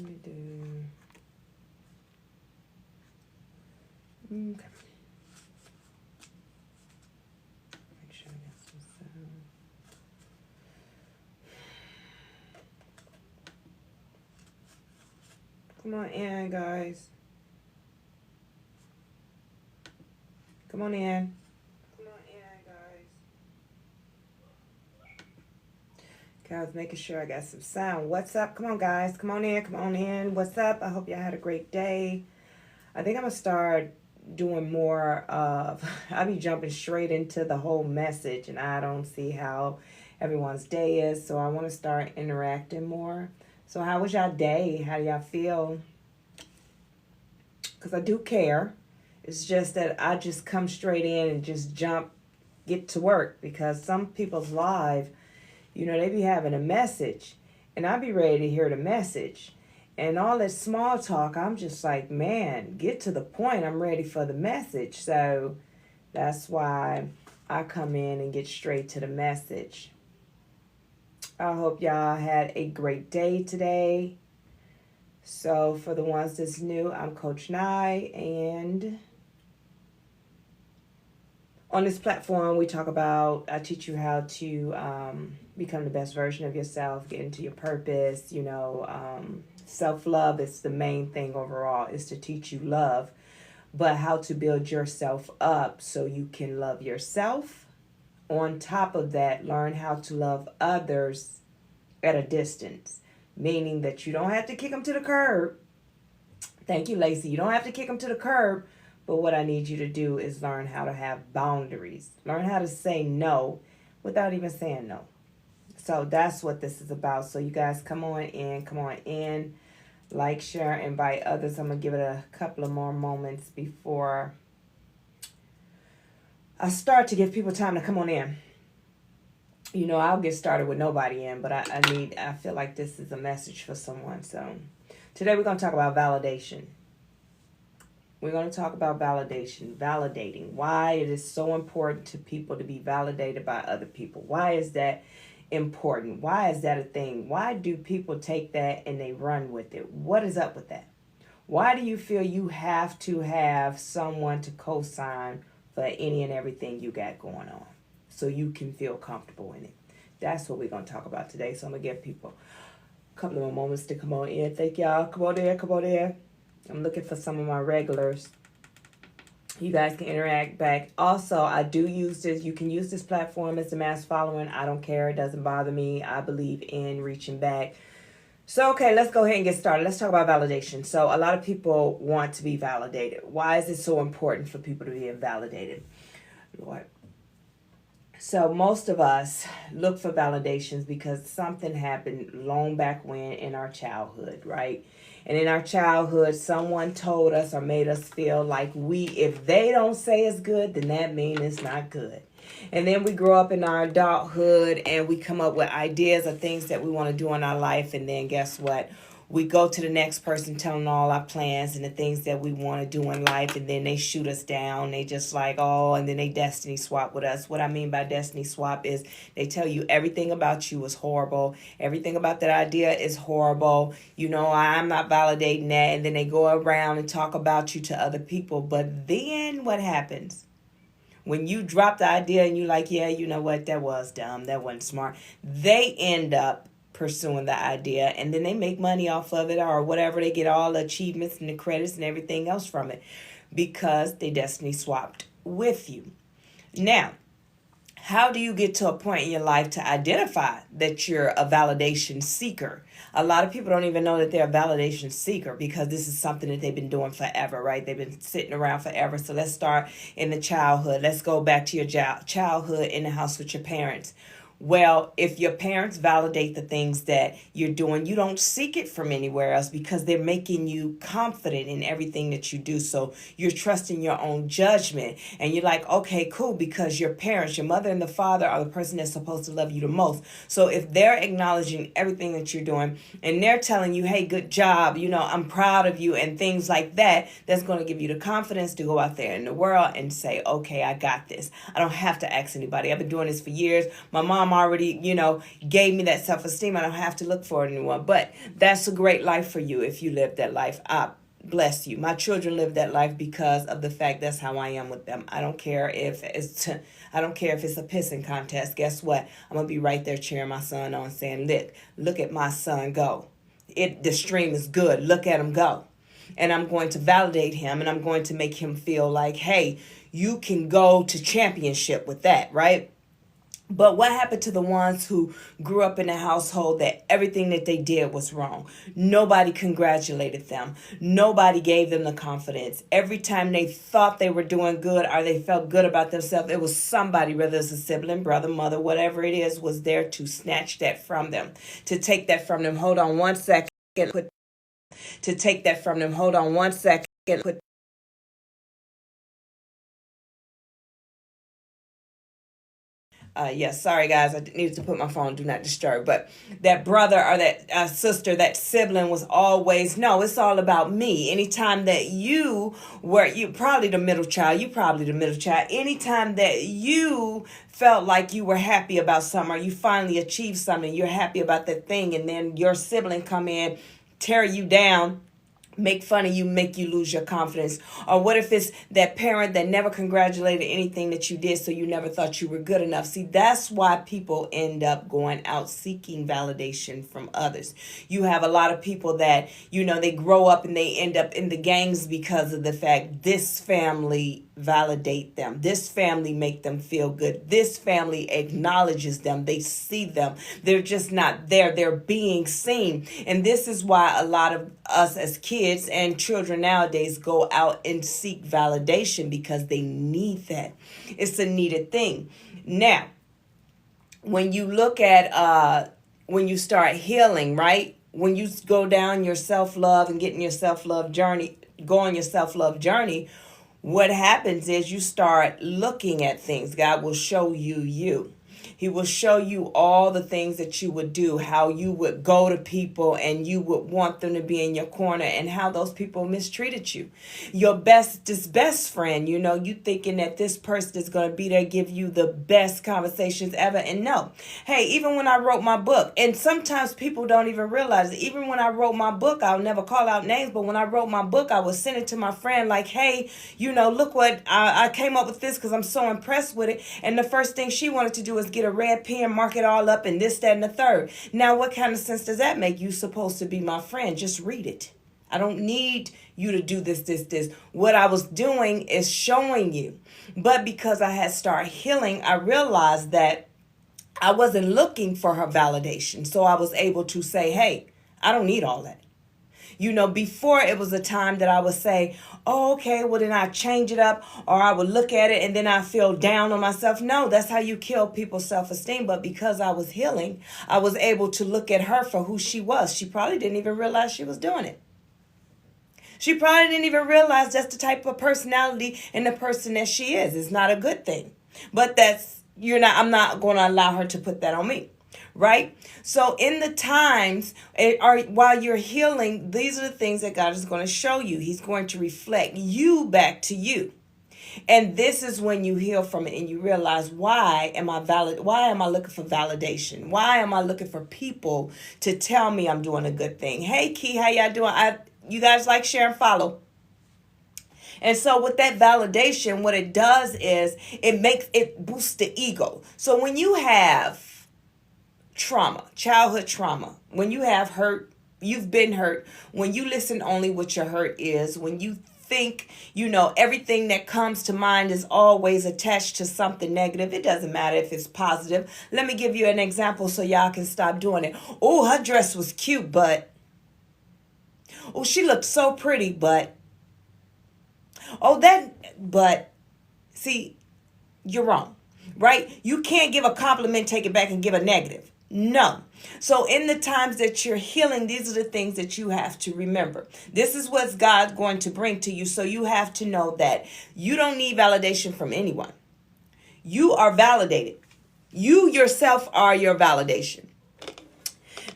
Let me do. Okay. Make sure I got some sound. Come on in, guys. Come on in. Okay, I was making sure I got some sound. What's up? Come on, guys. Come on in. Come on in. What's up? I hope y'all had a great day. I think I'm going to start doing more of, I'll be jumping straight into the whole message, and I don't see how everyone's day is, so I want to start interacting more. So how was y'all day? How do y'all feel? Because I do care. It's just that I just come straight in and just get to work, because some people's live, you know, they be having a message, and I be ready to hear the message. And all that small talk, I'm just like, man, get to the point. I'm ready for the message. So that's why I come in and get straight to the message. I hope y'all had a great day today. So for the ones that's new, I'm Coach Nye, and on this platform, I teach you how to become the best version of yourself, get into your purpose. Self-love is the main thing overall, is to teach you love, but how to build yourself up so you can love yourself. On top of that, learn how to love others at a distance, meaning that you don't have to kick them to the curb. Thank you, Lacey. You don't have to kick them to the curb. But what I need you to do is learn how to have boundaries. Learn how to say no without even saying no. So that's what this is about. So you guys come on in. Like, share, invite others. I'm going to give it a couple of more moments before I start to give people time to come on in. You know, I'll get started with nobody in, but I feel like this is a message for someone. So today we're going to talk about validation. We're going to talk about validating, why it is so important to people to be validated by other people. Why is that important? Why is that a thing? Why do people take that and they run with it? What is up with that? Why do you feel you have to have someone to co-sign for any and everything you got going on so you can feel comfortable in it? That's what we're going to talk about today. So I'm going to give people a couple of more moments to come on in. Thank y'all. Come on there. I'm looking for some of my regulars. You guys can interact back. Also, I do use this. You can use this platform as a mass following. I don't care. It doesn't bother me. I believe in reaching back. So, okay, let's go ahead and get started. Let's talk about validation. So, a lot of people want to be validated. Why is it so important for people to be validated? Lord. So most of us look for validations because something happened long back when in our childhood, right? And in our childhood, someone told us or made us feel like if they don't say it's good, then that means it's not good. And then we grow up in our adulthood and we come up with ideas of things that we want to do in our life. And then guess what? We go to the next person telling all our plans and the things that we want to do in life, and then they shoot us down. They just like, and then they destiny swap with us. What I mean by destiny swap is they tell you everything about you is horrible. Everything about that idea is horrible. You know, I'm not validating that. And then they go around and talk about you to other people. But then what happens? When you drop the idea and you're like, yeah, you know what? That was dumb. That wasn't smart. They end up pursuing the idea, and then they make money off of it or whatever. They get all the achievements and the credits and everything else from it because they destiny swapped with you. Now, how do you get to a point in your life to identify that you're a validation seeker? A lot of people don't even know that they're a validation seeker because this is something that they've been doing forever, right? They've been sitting around forever. So let's start in the childhood. Let's go back to your childhood in the house with your parents. Well, if your parents validate the things that you're doing, you don't seek it from anywhere else because they're making you confident in everything that you do. So you're trusting your own judgment and you're like, okay, cool, because your parents, your mother and the father are the person that's supposed to love you the most. So if they're acknowledging everything that you're doing and they're telling you, hey, good job, you know, I'm proud of you and things like that, that's going to give you the confidence to go out there in the world and say, okay, I got this. I don't have to ask anybody. I've been doing this for years. My mom already, gave me that self-esteem. I don't have to look for anyone. But that's a great life for you if you live that life. Bless you. My children live that life because of the fact that's how I am with them. I don't care if it's a pissing contest. Guess what? I'm gonna be right there cheering my son on, saying, look at my son go. The stream is good. Look at him go. And I'm going to validate him, and I'm going to make him feel like, hey, you can go to championship with that, right? But what happened to the ones who grew up in a household that everything that they did was wrong? Nobody congratulated them. Nobody gave them the confidence. Every time they thought they were doing good or they felt good about themselves, it was somebody, whether it's a sibling, brother, mother, whatever it is, was there to snatch that from them, to take that from them. Hold on one second. To take that from them. Hold on one second. Yes, sorry guys, I needed to put my phone do not disturb. But that brother or that sister, that sibling was always, no, it's all about me. Anytime that you probably the middle child, anytime that you felt like you were happy about something or you finally achieved something, you're happy about that thing, and then your sibling come in, tear you down, make fun of you, make you lose your confidence. Or what if it's that parent that never congratulated anything that you did, so you never thought you were good enough? See, that's why people end up going out seeking validation from others. You have a lot of people that, they grow up and they end up in the gangs because of the fact this family validate them. This family make them feel good. This family acknowledges them. They see them. They're just not there. They're being seen. And this is why a lot of us as kids and children nowadays go out and seek validation, because they need that. It's a needed thing. Now, when you look at when you start healing, right? When you go down your self-love and get in your self-love journey, go on your self-love journey, what happens is you start looking at things. God will show you you. He will show you all the things that you would do, how you would go to people and you would want them to be in your corner, and how those people mistreated you. Your best friend, you thinking that this person is going to be there, give you the best conversations ever. And no, hey, even when I wrote my book, and sometimes people don't even realize it, even when I wrote my book, I'll never call out names, but when I wrote my book, I would send it to my friend like, hey, look what I came up with this because I'm so impressed with it. And the first thing she wanted to do is get a red pen, mark it all up, and this, that, and the third. Now, what kind of sense does that make? You supposed to be my friend. Just read it. I don't need you to do this. What I was doing is showing you. But because I had started healing, I realized that I wasn't looking for her validation. So I was able to say, hey, I don't need all that. Before it was a time that I would say, oh, okay, well, then I change it up, or I would look at it and then I feel down on myself. No, that's how you kill people's self-esteem. But because I was healing, I was able to look at her for who she was. She probably didn't even realize she was doing it. She probably didn't even realize that's the type of personality and the person that she is. It's not a good thing. But I'm not going to allow her to put that on me. Right? So in the times while you're healing, these are the things that God is going to show you. He's going to reflect you back to you. And this is when you heal from it and you realize, why am I looking for validation? Why am I looking for people to tell me I'm doing a good thing? Hey, Key, how y'all doing? You guys like, share, and follow. And so with that validation, what it does is it boosts the ego. So when you have trauma, childhood trauma, when you have hurt, you've been hurt, when you listen only what your hurt is, when you think, everything that comes to mind is always attached to something negative. It doesn't matter if it's positive. Let me give you an example so y'all can stop doing it. Oh, her dress was cute, but, oh, she looked so pretty, but, see, you're wrong, right? You can't give a compliment, take it back, and give a negative. No. So in the times that you're healing, these are the things that you have to remember. This is what God's going to bring to you. So you have to know that you don't need validation from anyone. You are validated. You yourself are your validation.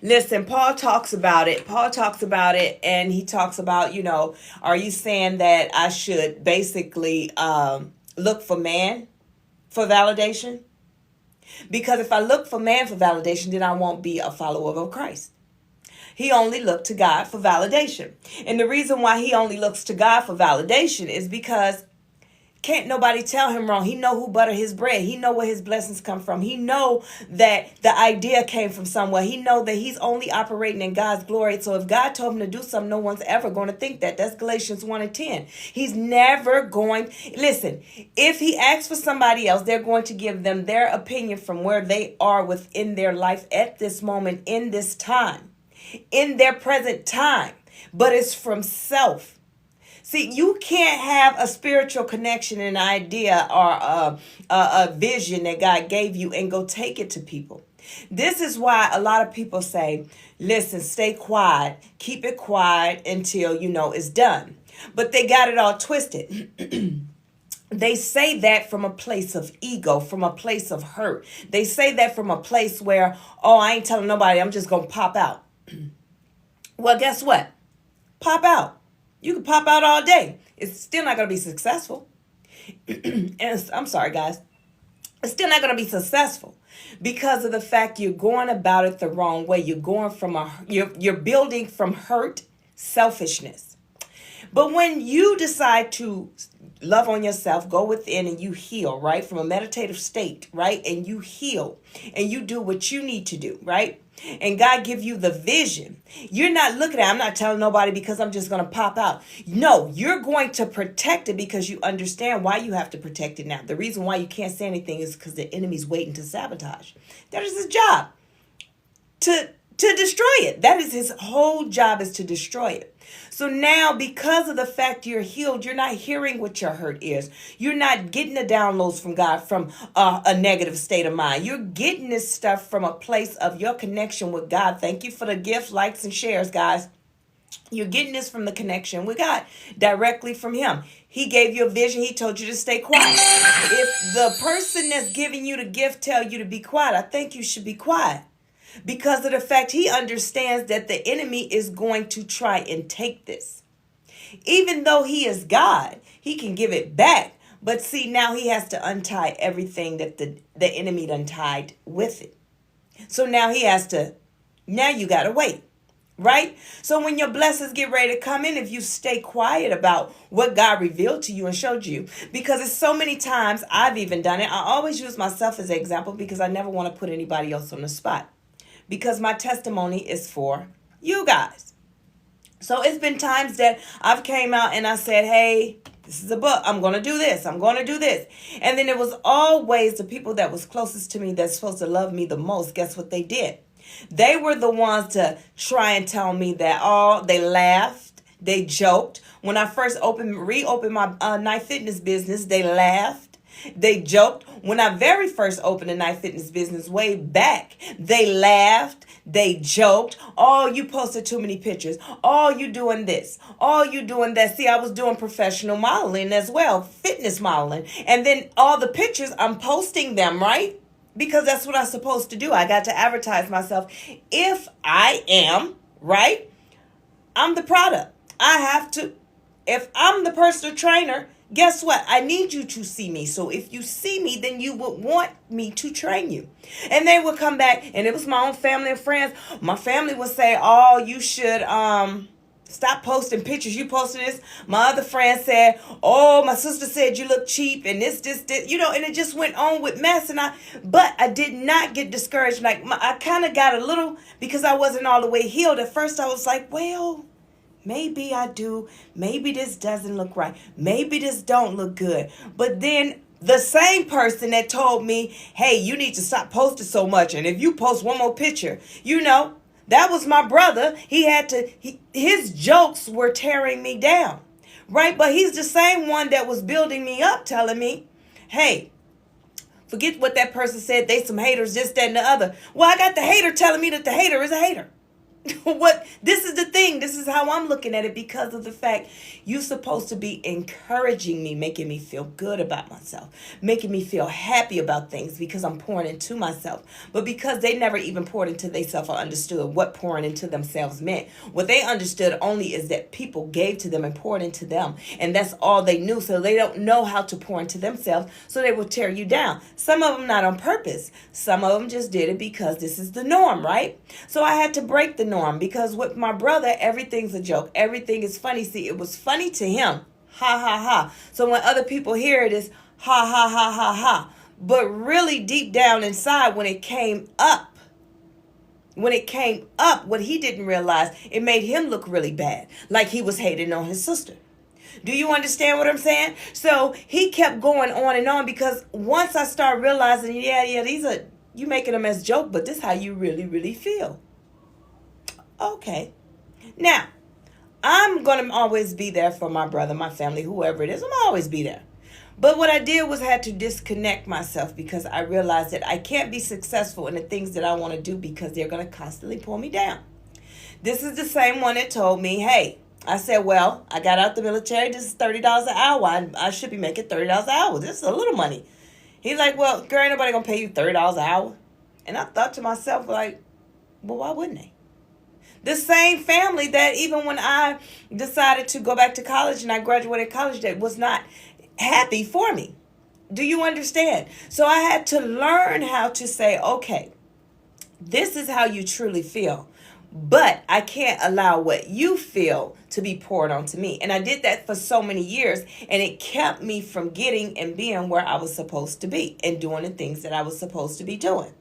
Listen, Paul talks about it, and he talks about, are you saying that I should basically look for man for validation? Because if I look for man for validation, then I won't be a follower of Christ. He only looked to God for validation. And the reason why he only looks to God for validation is because can't nobody tell him wrong. He know who butter his bread. He know where his blessings come from. He know that the idea came from somewhere. He know that he's only operating in God's glory. So if God told him to do something, no one's ever going to think that. That's Galatians 1:10. He's never going. Listen, if he asks for somebody else, they're going to give them their opinion from where they are within their life at this moment, in this time, in their present time. But it's from self. See, you can't have a spiritual connection, an idea, or a vision that God gave you and go take it to people. This is why a lot of people say, listen, stay quiet, keep it quiet until you know it's done. But they got it all twisted. They say that from a place of ego, from a place of hurt. They say that from a place where, oh, I ain't telling nobody, I'm just going to pop out. Well, guess what? Pop out. You can pop out all day. It's still not going to be successful. And I'm sorry, guys. It's still not going to be successful because of the fact you're going about it the wrong way. You're going from you're building from hurt, selfishness. But when you decide to love on yourself, go within and you heal, right? From a meditative state, right? And you heal and you do what you need to do, right? And God give you the vision. You're not looking at, I'm not telling nobody because I'm just going to pop out. No, you're going to protect it because you understand why you have to protect it now. The reason why you can't say anything is because the enemy's waiting to sabotage. That is his job, to destroy it. That is his whole job, is to destroy it. So now, because of the fact you're healed, you're not hearing what your hurt is. You're not getting the downloads from God from a negative state of mind. You're getting this stuff from a place of your connection with God. Thank you for the gift, likes, and shares, guys. You're getting this from the connection with God, directly from him. He gave you a vision. He told you to stay quiet. If the person that's giving you the gift tell you to be quiet, I think you should be quiet. Because of the fact he understands that the enemy is going to try and take this. Even though he is God, he can give it back. But see, now he has to untie everything that the enemy untied with it. So now now you got to wait, right? So when your blessings get ready to come in, if you stay quiet about what God revealed to you and showed you, because it's so many times I've even done it. I always use myself as an example because I never want to put anybody else on the spot. Because my testimony is for you guys. So it's been times that I've came out and I said, hey, this is a book. I'm going to do this. I'm going to do this. And then it was always the people that was closest to me that's supposed to love me the most. Guess what they did? They were the ones to try and tell me that, they laughed. They joked. When I first reopened my Night Fitness business, they laughed. They joked. When I very first opened a Night Fitness business way back, they laughed. They joked. Oh, you posted too many pictures. Oh, you doing this. Oh, you doing that. See, I was doing professional modeling as well, fitness modeling. And then all the pictures, I'm posting them, right? Because that's what I'm supposed to do. I got to advertise myself. If I am, right, I'm the product. I have to, if I'm the personal trainer, guess what? I need you to see me. So if you see me, then you would want me to train you. And they would come back, and it was my own family and friends. My family would say, oh, you should stop posting pictures. You posted this. My other friend said, oh, my sister said you look cheap, and this, and it just went on with mess. But I did not get discouraged. I kind of got a little, because I wasn't all the way healed. At first I was like, well, maybe I do. Maybe this doesn't look right. Maybe this don't look good. But then the same person that told me, hey, you need to stop posting so much. And if you post one more picture, that was my brother. His jokes were tearing me down, right? But he's the same one that was building me up, telling me, hey, forget what that person said. They some haters, this, that, and the other. Well, I got the hater telling me that the hater is a hater. This is the thing. This is how I'm looking at it, because of the fact you're supposed to be encouraging me, making me feel good about myself, making me feel happy about things because I'm pouring into myself. But because they never even poured into themselves or understood what pouring into themselves meant, what they understood only is that people gave to them and poured into them, and that's all they knew. So they don't know how to pour into themselves, so they will tear you down. Some of them not on purpose. Some of them just did it because this is the norm, right? So I had to break the norm, because with my brother, everything's a joke. Everything is funny. See, it was funny to him. Ha, ha, ha. So when other people hear it, it's ha, ha, ha, ha, ha. But really deep down inside, when it came up, what he didn't realize, it made him look really bad, like he was hating on his sister. Do you understand what I'm saying? So he kept going on and on, because once I start realizing, yeah, these are, you making them as joke, but this is how you really, really feel. Okay. Now, I'm going to always be there for my brother, my family, whoever it is. I'm always be there. But what I did was I had to disconnect myself, because I realized that I can't be successful in the things that I want to do, because they're going to constantly pull me down. This is the same one that told me, hey, I said, well, I got out the military. This is $30 an hour. I should be making $30 an hour. This is a little money. He's like, well, girl, ain't nobody going to pay you $30 an hour. And I thought to myself, like, well, why wouldn't they? The same family that even when I decided to go back to college and I graduated college, that was not happy for me. Do you understand? So I had to learn how to say, okay, this is how you truly feel, but I can't allow what you feel to be poured onto me. And I did that for so many years, and it kept me from getting and being where I was supposed to be and doing the things that I was supposed to be doing.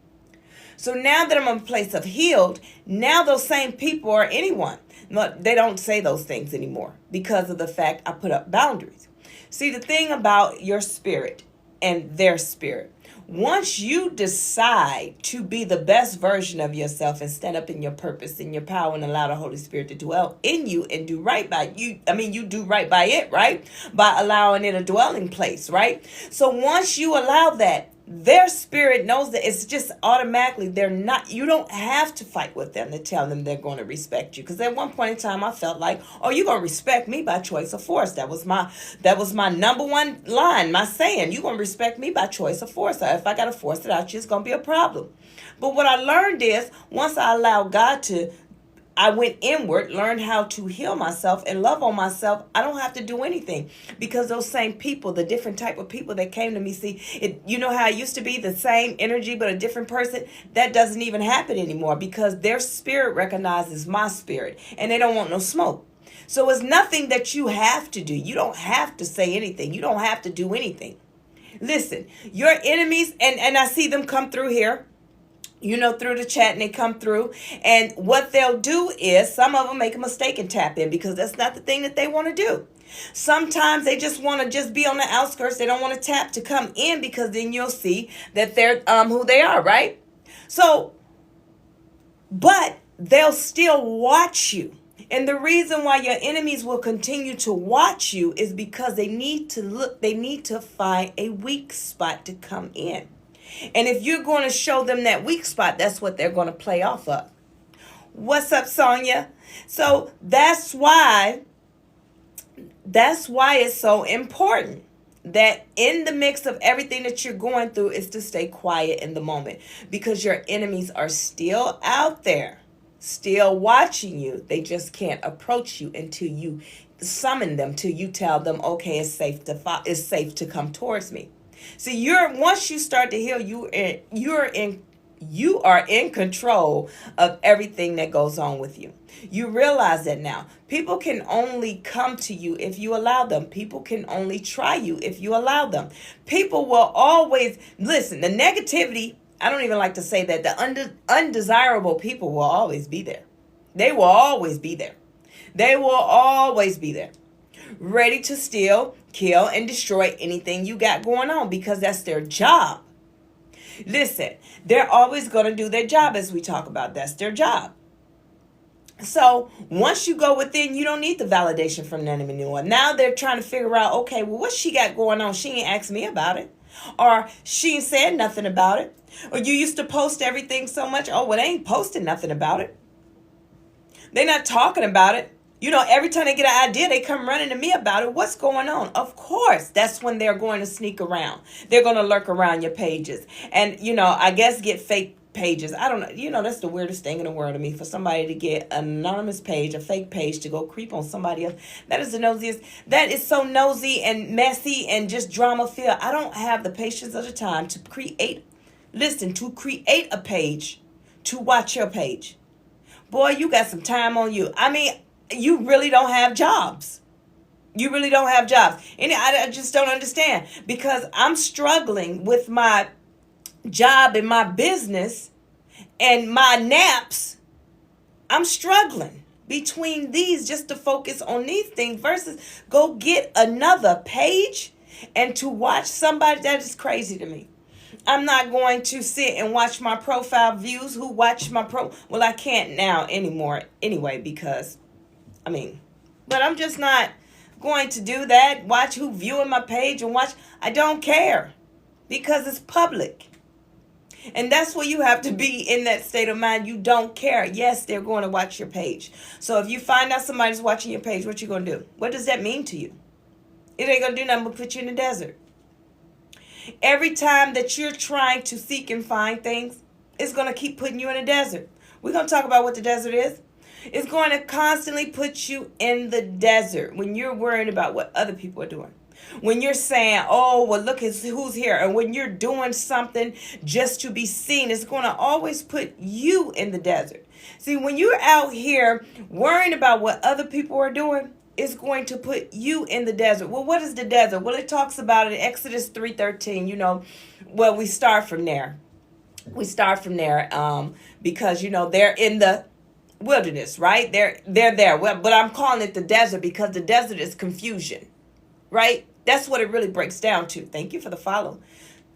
So now that I'm in a place of healed, now those same people or anyone, they don't say those things anymore, because of the fact I put up boundaries. See, the thing about your spirit and their spirit, once you decide to be the best version of yourself and stand up in your purpose and your power and allow the Holy Spirit to dwell in you and do right by you, you do right by it, right? By allowing it a dwelling place, right? So once you allow that, their spirit knows that it's just automatically, you don't have to fight with them to tell them they're going to respect you. Because at one point in time, I felt like, oh, you're going to respect me by choice of force. That was my number one line, my saying. You're going to respect me by choice of force. If I got to force it out, it's going to be a problem. But what I learned is, once I allowed God I went inward, learned how to heal myself and love on myself. I don't have to do anything, because those same people, the different type of people that came to me, you know how it used to be the same energy but a different person? That doesn't even happen anymore, because their spirit recognizes my spirit and they don't want no smoke. So it's nothing that you have to do. You don't have to say anything. You don't have to do anything. Listen, your enemies, and I see them come through here, through the chat, and they come through, and what they'll do is some of them make a mistake and tap in, because that's not the thing that they want to do. Sometimes they just want to just be on the outskirts. They don't want to tap to come in, because then you'll see that they're who they are, right? So, but they'll still watch you. And the reason why your enemies will continue to watch you is because they need to find a weak spot to come in. And if you're going to show them that weak spot, that's what they're going to play off of. What's up, Sonia? So that's why it's so important that in the mix of everything that you're going through is to stay quiet in the moment, because your enemies are still out there, still watching you. They just can't approach you until you summon them, till you tell them, okay, it's safe to come towards me. See, once you start to heal, you are in control of everything that goes on with you. You realize that now. People can only come to you if you allow them. People can only try you if you allow them. People will always listen. The negativity, I don't even like to say that. The undesirable people will always be there. They will always be there. They will always be there, ready to steal, kill, and destroy anything you got going on, because that's their job. Listen, they're always going to do their job, as we talk about. That's their job. So once you go within, you don't need the validation from the enemy anymore. Now they're trying to figure out, okay, well, what she got going on? She ain't asked me about it. Or she ain't said nothing about it. Or you used to post everything so much. Oh, well, they ain't posting nothing about it. They're not talking about it. You know, every time they get an idea, they come running to me about it. What's going on? Of course, that's when they're going to sneak around. They're going to lurk around your pages. And, you know, I guess get fake pages. I don't know. You know, that's the weirdest thing in the world to me, for somebody to get an anonymous page, a fake page, to go creep on somebody else. That is the nosiest. That is so nosy and messy and just drama filled. I don't have the patience of the time to create a page to watch your page. Boy, you got some time on you. I mean, you really don't have jobs. You really don't have jobs. And I just don't understand, because I'm struggling with my job and my business and my naps. I'm struggling between these just to focus on these things versus go get another page and to watch somebody. That is crazy to me. I'm not going to sit and watch my profile views. Who watch my well, I can't now anymore anyway, because but I'm just not going to do that. Watch who viewing my page and watch. I don't care, because it's public. And that's where you have to be, in that state of mind. You don't care. Yes, they're going to watch your page. So if you find out somebody's watching your page, what you going to do? What does that mean to you? It ain't going to do nothing but put you in the desert. Every time that you're trying to seek and find things, it's going to keep putting you in a desert. We're going to talk about what the desert is. It's going to constantly put you in the desert when you're worried about what other people are doing. When you're saying, oh, well, look at who's here. And when you're doing something just to be seen, it's going to always put you in the desert. See, when you're out here worrying about what other people are doing, it's going to put you in the desert. Well, what is the desert? Well, it talks about it in Exodus 3:13. You know, well, we start from there. Because, you know, they're in the wilderness, right? They're there. Well, but I'm calling it the desert because the desert is confusion, right? That's what it really breaks down to. Thank you for the follow.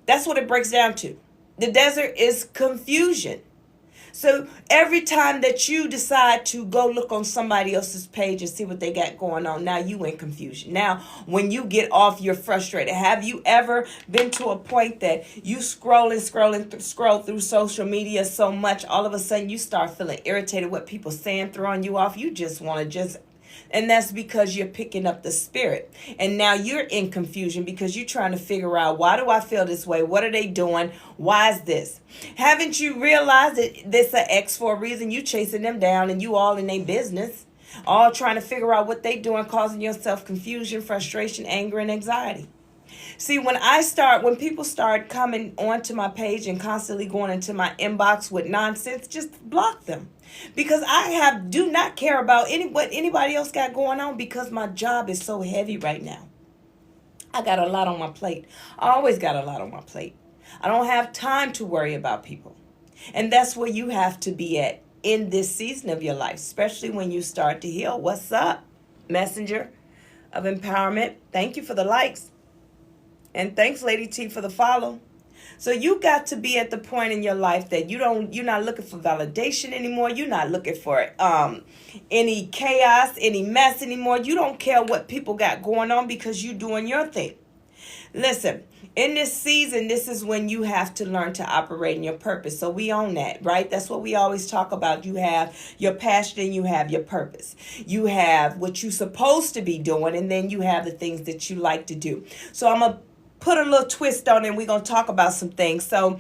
That's what it breaks down to. The desert is confusion. So every time that you decide to go look on somebody else's page and see what they got going on, now you in confusion. Now, when you get off, you're frustrated. Have you ever been to a point that you scroll through social media so much, all of a sudden you start feeling irritated what people saying, throwing you off? You just want to and that's because you're picking up the spirit. And now you're in confusion because you're trying to figure out, why do I feel this way? What are they doing? Why is this? Haven't you realized that this an X for a reason? You chasing them down and you all in their business, all trying to figure out what they doing, causing yourself confusion, frustration, anger, and anxiety. See, when people start coming onto my page and constantly going into my inbox with nonsense, just block them. Because I do not care about what anybody else got going on, because my job is so heavy right now. I got a lot on my plate. I always got a lot on my plate. I don't have time to worry about people. And that's where you have to be at in this season of your life, especially when you start to heal. What's up, Messenger of Empowerment? Thank you for the likes. And thanks, Lady T, for the follow. So you got to be at the point in your life that you're not looking for validation anymore. You're not looking for any chaos, any mess anymore. You don't care what people got going on, because you're doing your thing. Listen, in this season, this is when you have to learn to operate in your purpose. So we own that, right? That's what we always talk about. You have your passion and you have your purpose. You have what you're supposed to be doing, and then you have the things that you like to do. So I'm going to put a little twist on it, and we're going to talk about some things. So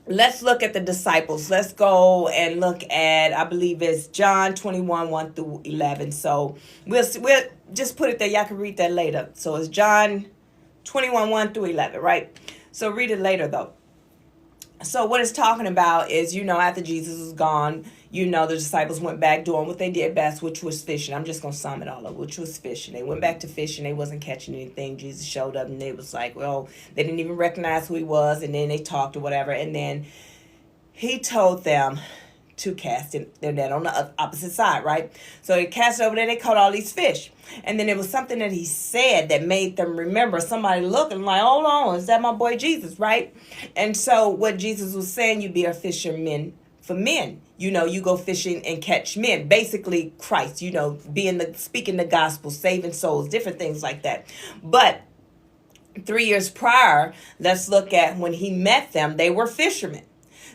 let's look at the disciples. Let's go and look at, I believe it's John 21, 1 through 11. So we'll just put it there. Y'all can read that later. So it's John 21, 1 through 11, right? So read it later, though. So what it's talking about is, after Jesus was gone, the disciples went back doing what they did best, which was fishing. I'm just going to sum it all up, which was fishing. They went back to fishing. They wasn't catching anything. Jesus showed up, and they was like, well, they didn't even recognize who he was. And then they talked or whatever. And then he told them to cast their net on the opposite side, right? So they cast it over there. They caught all these fish. And then it was something that he said that made them remember. Somebody looking like, hold on, is that my boy Jesus, right? And so what Jesus was saying, you be a fisherman for men. You go fishing and catch men. Basically, Christ, speaking the gospel, saving souls, different things like that. But 3 years prior, let's look at when he met them, they were fishermen.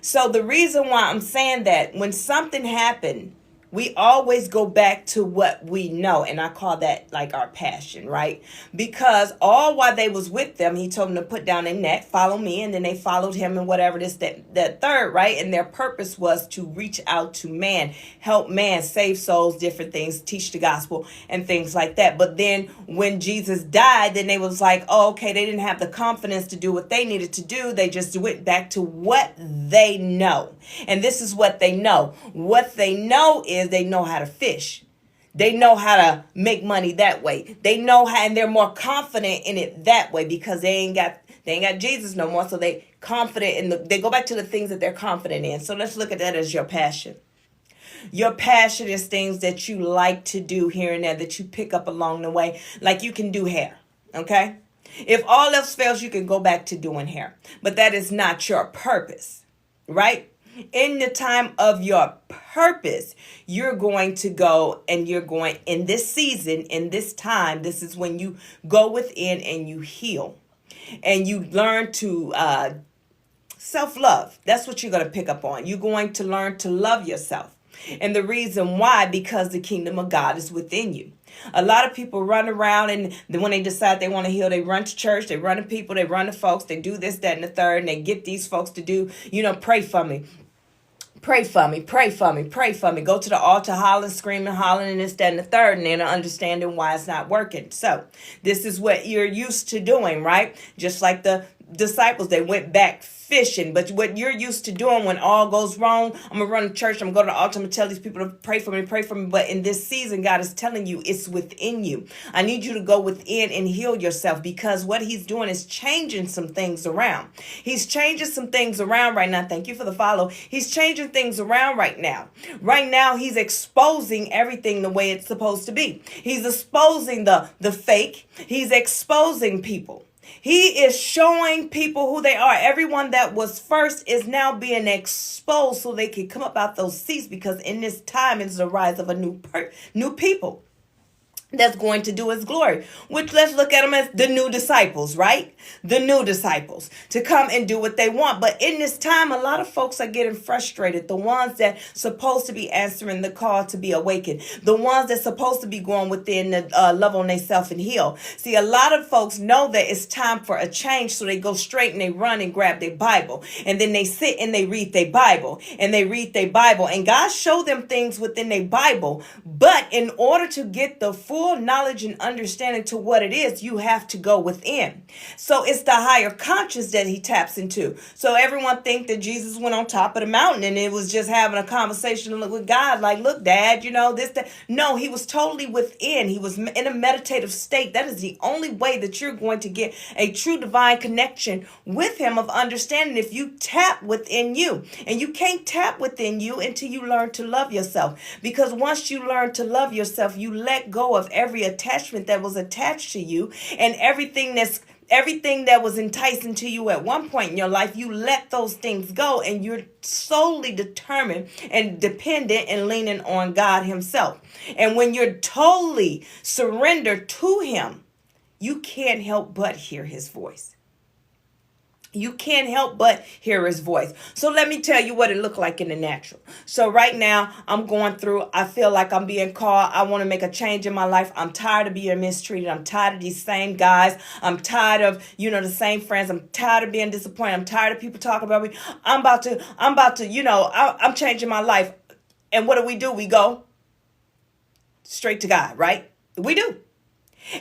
So the reason why I'm saying that, when something happened We always go back to what we know, and I call that like our passion, right? Because all while they was with them, he told them to put down their net, follow me, and then they followed him and whatever this, that third, right? And their purpose was to reach out to man, help man, save souls, different things, teach the gospel and things like that. But then when Jesus died, then they was like, oh, okay, they didn't have the confidence to do what they needed to do. They just went back to what they know. And this is what they know. What they know is they know how to fish. They know how to make money that way. They know how, and they're more confident in it that way because they ain't got Jesus no more. So they confident in they go back to the things that they're confident in. So let's look at that as your passion. Your passion is things that you like to do here and there that you pick up along the way. Like you can do hair, okay? If all else fails, you can go back to doing hair. But that is not your purpose, right? In the time of your purpose, you're going to go and you're going in this season, in this time, this is when you go within and you heal and you learn to self-love. That's what you're going to pick up on. You're going to learn to love yourself. And the reason why, because the kingdom of God is within you. A lot of people run around and when they decide they want to heal, they run to church, they run to people, they run to folks, they do this, that, and the third, and they get these folks to do, pray for me. Pray for me, pray for me, pray for me. Go to the altar, hollering, screaming, hollering, and this, that, and the third, and then understanding why it's not working. So this is what you're used to doing, right? Just like the disciples, they went back fishing. But what you're used to doing when all goes wrong, I'm going to run to church, I'm going to go to the altar, I'm going to tell these people to pray for me, pray for me. But in this season, God is telling you it's within you. I need you to go within and heal yourself because what he's doing is changing some things around. He's changing some things around right now. Thank you for the follow. He's changing things around right now. Right now, he's exposing everything the way it's supposed to be. He's exposing the fake. He's exposing people. He is showing people who they are. Everyone that was first is now being exposed so they can come up out those seats because in this time is the rise of a new people that's going to do his glory, which let's look at them as the new disciples, right? The new disciples to come and do what they want. But in this time, a lot of folks are getting frustrated. The ones that supposed to be answering the call to be awakened, the ones that supposed to be going within the love on themselves and heal. See, a lot of folks know that it's time for a change, so they go straight and they run and grab their Bible, and then they sit and they read their Bible, and they read their Bible, and God showed them things within their Bible. But in order to get the full knowledge and understanding to what it is, you have to go within. So it's the higher conscious that he taps into. So everyone think that Jesus went on top of the mountain and it was just having a conversation with God, like, look, Dad, this, that. No, he was totally within. He was in a meditative state. That is the only way that you're going to get a true divine connection with him of understanding if you tap within you. And you can't tap within you until you learn to love yourself. Because once you learn to love yourself, you let go of every attachment that was attached to you and everything that was enticing to you at one point in your life. You let those things go and you're solely determined and dependent and leaning on God himself. And when you're totally surrendered to him, you can't help but hear his voice. You can't help but hear his voice. So let me tell you what it looked like in the natural. So right now I'm going through, I feel like I'm being called. I want to make a change in my life. I'm tired of being mistreated. I'm tired of these same guys. I'm tired of, the same friends. I'm tired of being disappointed. I'm tired of people talking about me. I'm about to, I'm changing my life. And what do? We go straight to God, right? We do.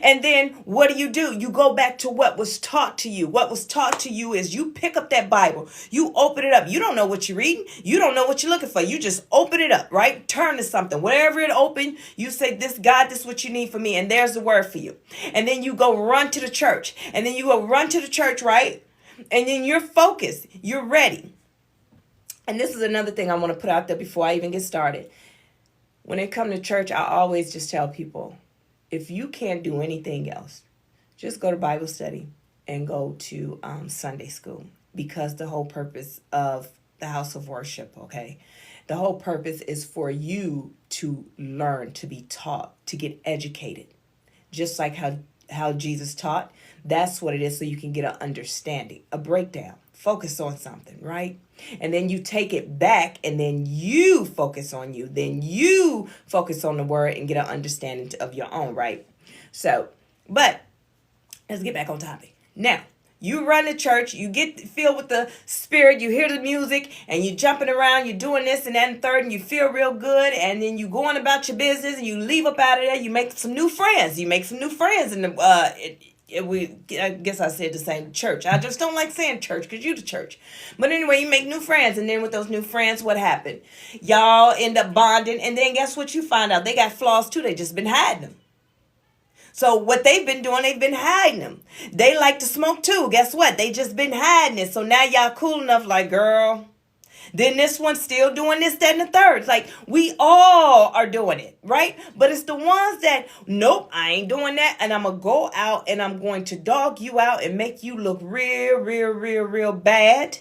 And then what do? You go back to what was taught to you. What was taught to you is you pick up that Bible. You open it up. You don't know what you're reading. You don't know what you're looking for. You just open it up, right? Turn to something. Wherever it open, you say, this God, this is what you need for me. And there's the word for you. And then you go run to the church. And then you go run to the church, right? And then you're focused. You're ready. And this is another thing I want to put out there before I even get started. When it comes to church, I always just tell people, if you can't do anything else, just go to Bible study and go to Sunday school, because the whole purpose of the house of worship, okay, the whole purpose is for you to learn, to be taught, to get educated, just like how Jesus taught. That's what it is, so you can get an understanding, a breakdown focus on something, right? And then you take it back and then you focus on you. Then you focus on the word and get an understanding of your own, right? So, but let's get back on topic. Now, you run the church, you get filled with the spirit, you hear the music, and you're jumping around, you're doing this and that and third, and you feel real good, and then you go on about your business, and you leave up out of there, you make some new friends. You make some new friends in the I guess I said the same church. I just don't like saying church because you the church. But anyway, you make new friends, and then with those new friends, what happened? Y'all end up bonding, and then guess what you find out? They got flaws too. They just been hiding them. So what they've been doing, they've been hiding them. They like to smoke too. Guess what? They just been hiding it. So now y'all cool enough, like, girl. Then this one's still doing this, that, and the third. It's like, we all are doing it, right? But it's the ones that, nope, I ain't doing that. And I'm going to go out and I'm going to dog you out and make you look real bad.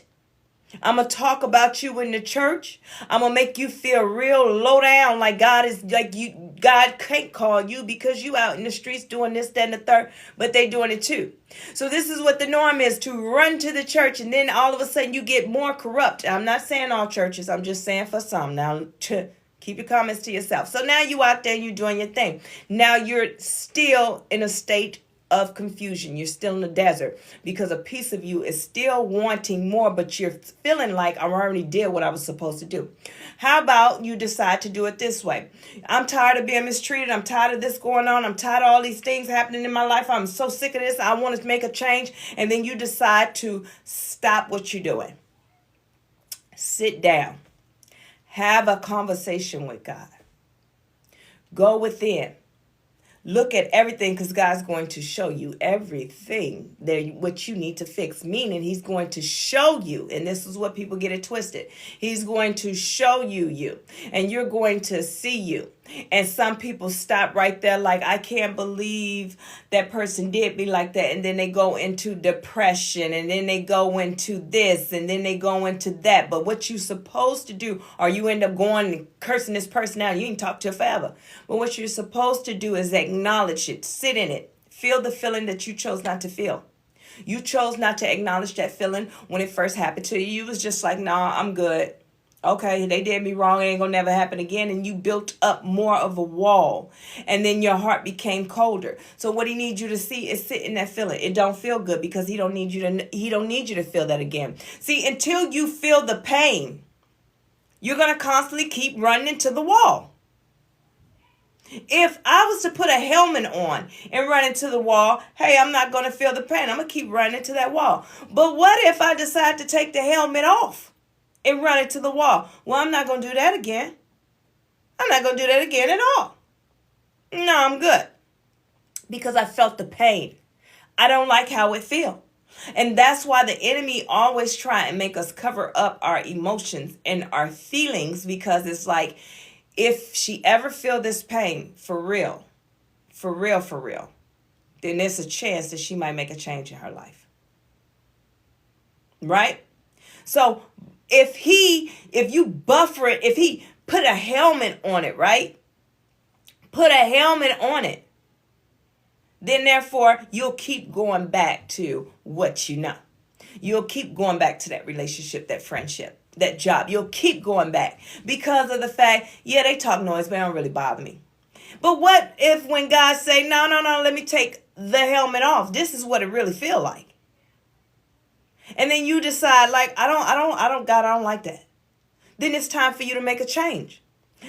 I'm going to talk about you in the church. I'm going to make you feel real low down, like God can't call you because you out in the streets doing this, that, and the third, but they doing it too. So this is what the norm is, to run to the church, and then all of a sudden you get more corrupt. I'm not saying all churches, I'm just saying for some. Now, to keep your comments to yourself. So now you out there, you doing your thing. Now you're still in a state of confusion. You're still in the desert because a piece of you is still wanting more, but you're feeling like I already did what I was supposed to do. How about you decide to do it this way? I'm tired of being mistreated. I'm tired of this going on. I'm tired of all these things happening in my life. I'm so sick of this. I want to make a change. And then you decide to stop what you're doing. Sit down. Have a conversation with God. Go within. Look at everything, because God's going to show you everything what you need to fix. Meaning he's going to show you, and this is what people get it twisted. He's going to show you, and you're going to see you. And some people stop right there like, I can't believe that person did me like that. And then they go into depression, and then they go into this, and then they go into that. But what you're supposed to do, or you end up going and cursing this person out, you can talk to her forever. But what you're supposed to do is acknowledge it, sit in it, feel the feeling that you chose not to feel. You chose not to acknowledge that feeling when it first happened to you. You was just like, nah, I'm good. Okay, they did me wrong. It ain't gonna never happen again. And you built up more of a wall. And then your heart became colder. So what he needs you to see is sit in that feeling. It don't feel good because he don't need you to feel that again. See, until you feel the pain, you're gonna constantly keep running into the wall. If I was to put a helmet on and run into the wall, hey, I'm not going to feel the pain. I'm going to keep running into that wall. But what if I decide to take the helmet off and run into the wall? Well, I'm not going to do that again. I'm not going to do that again at all. No, I'm good. Because I felt the pain. I don't like how it feels. And that's why the enemy always try and make us cover up our emotions and our feelings, because it's like, if she ever feel this pain for real, then there's a chance that she might make a change in her life. Right? So if you buffer it, if he put a helmet on it, right? Put a helmet on it. Then therefore you'll keep going back to what you know. You'll keep going back to that relationship, that friendship, that job. You'll keep going back because of the fact, yeah, they talk noise, but they don't really bother me. But what if when God say, no, let me take the helmet off. This is what it really feel like. And then you decide like, I don't like that. Then it's time for you to make a change.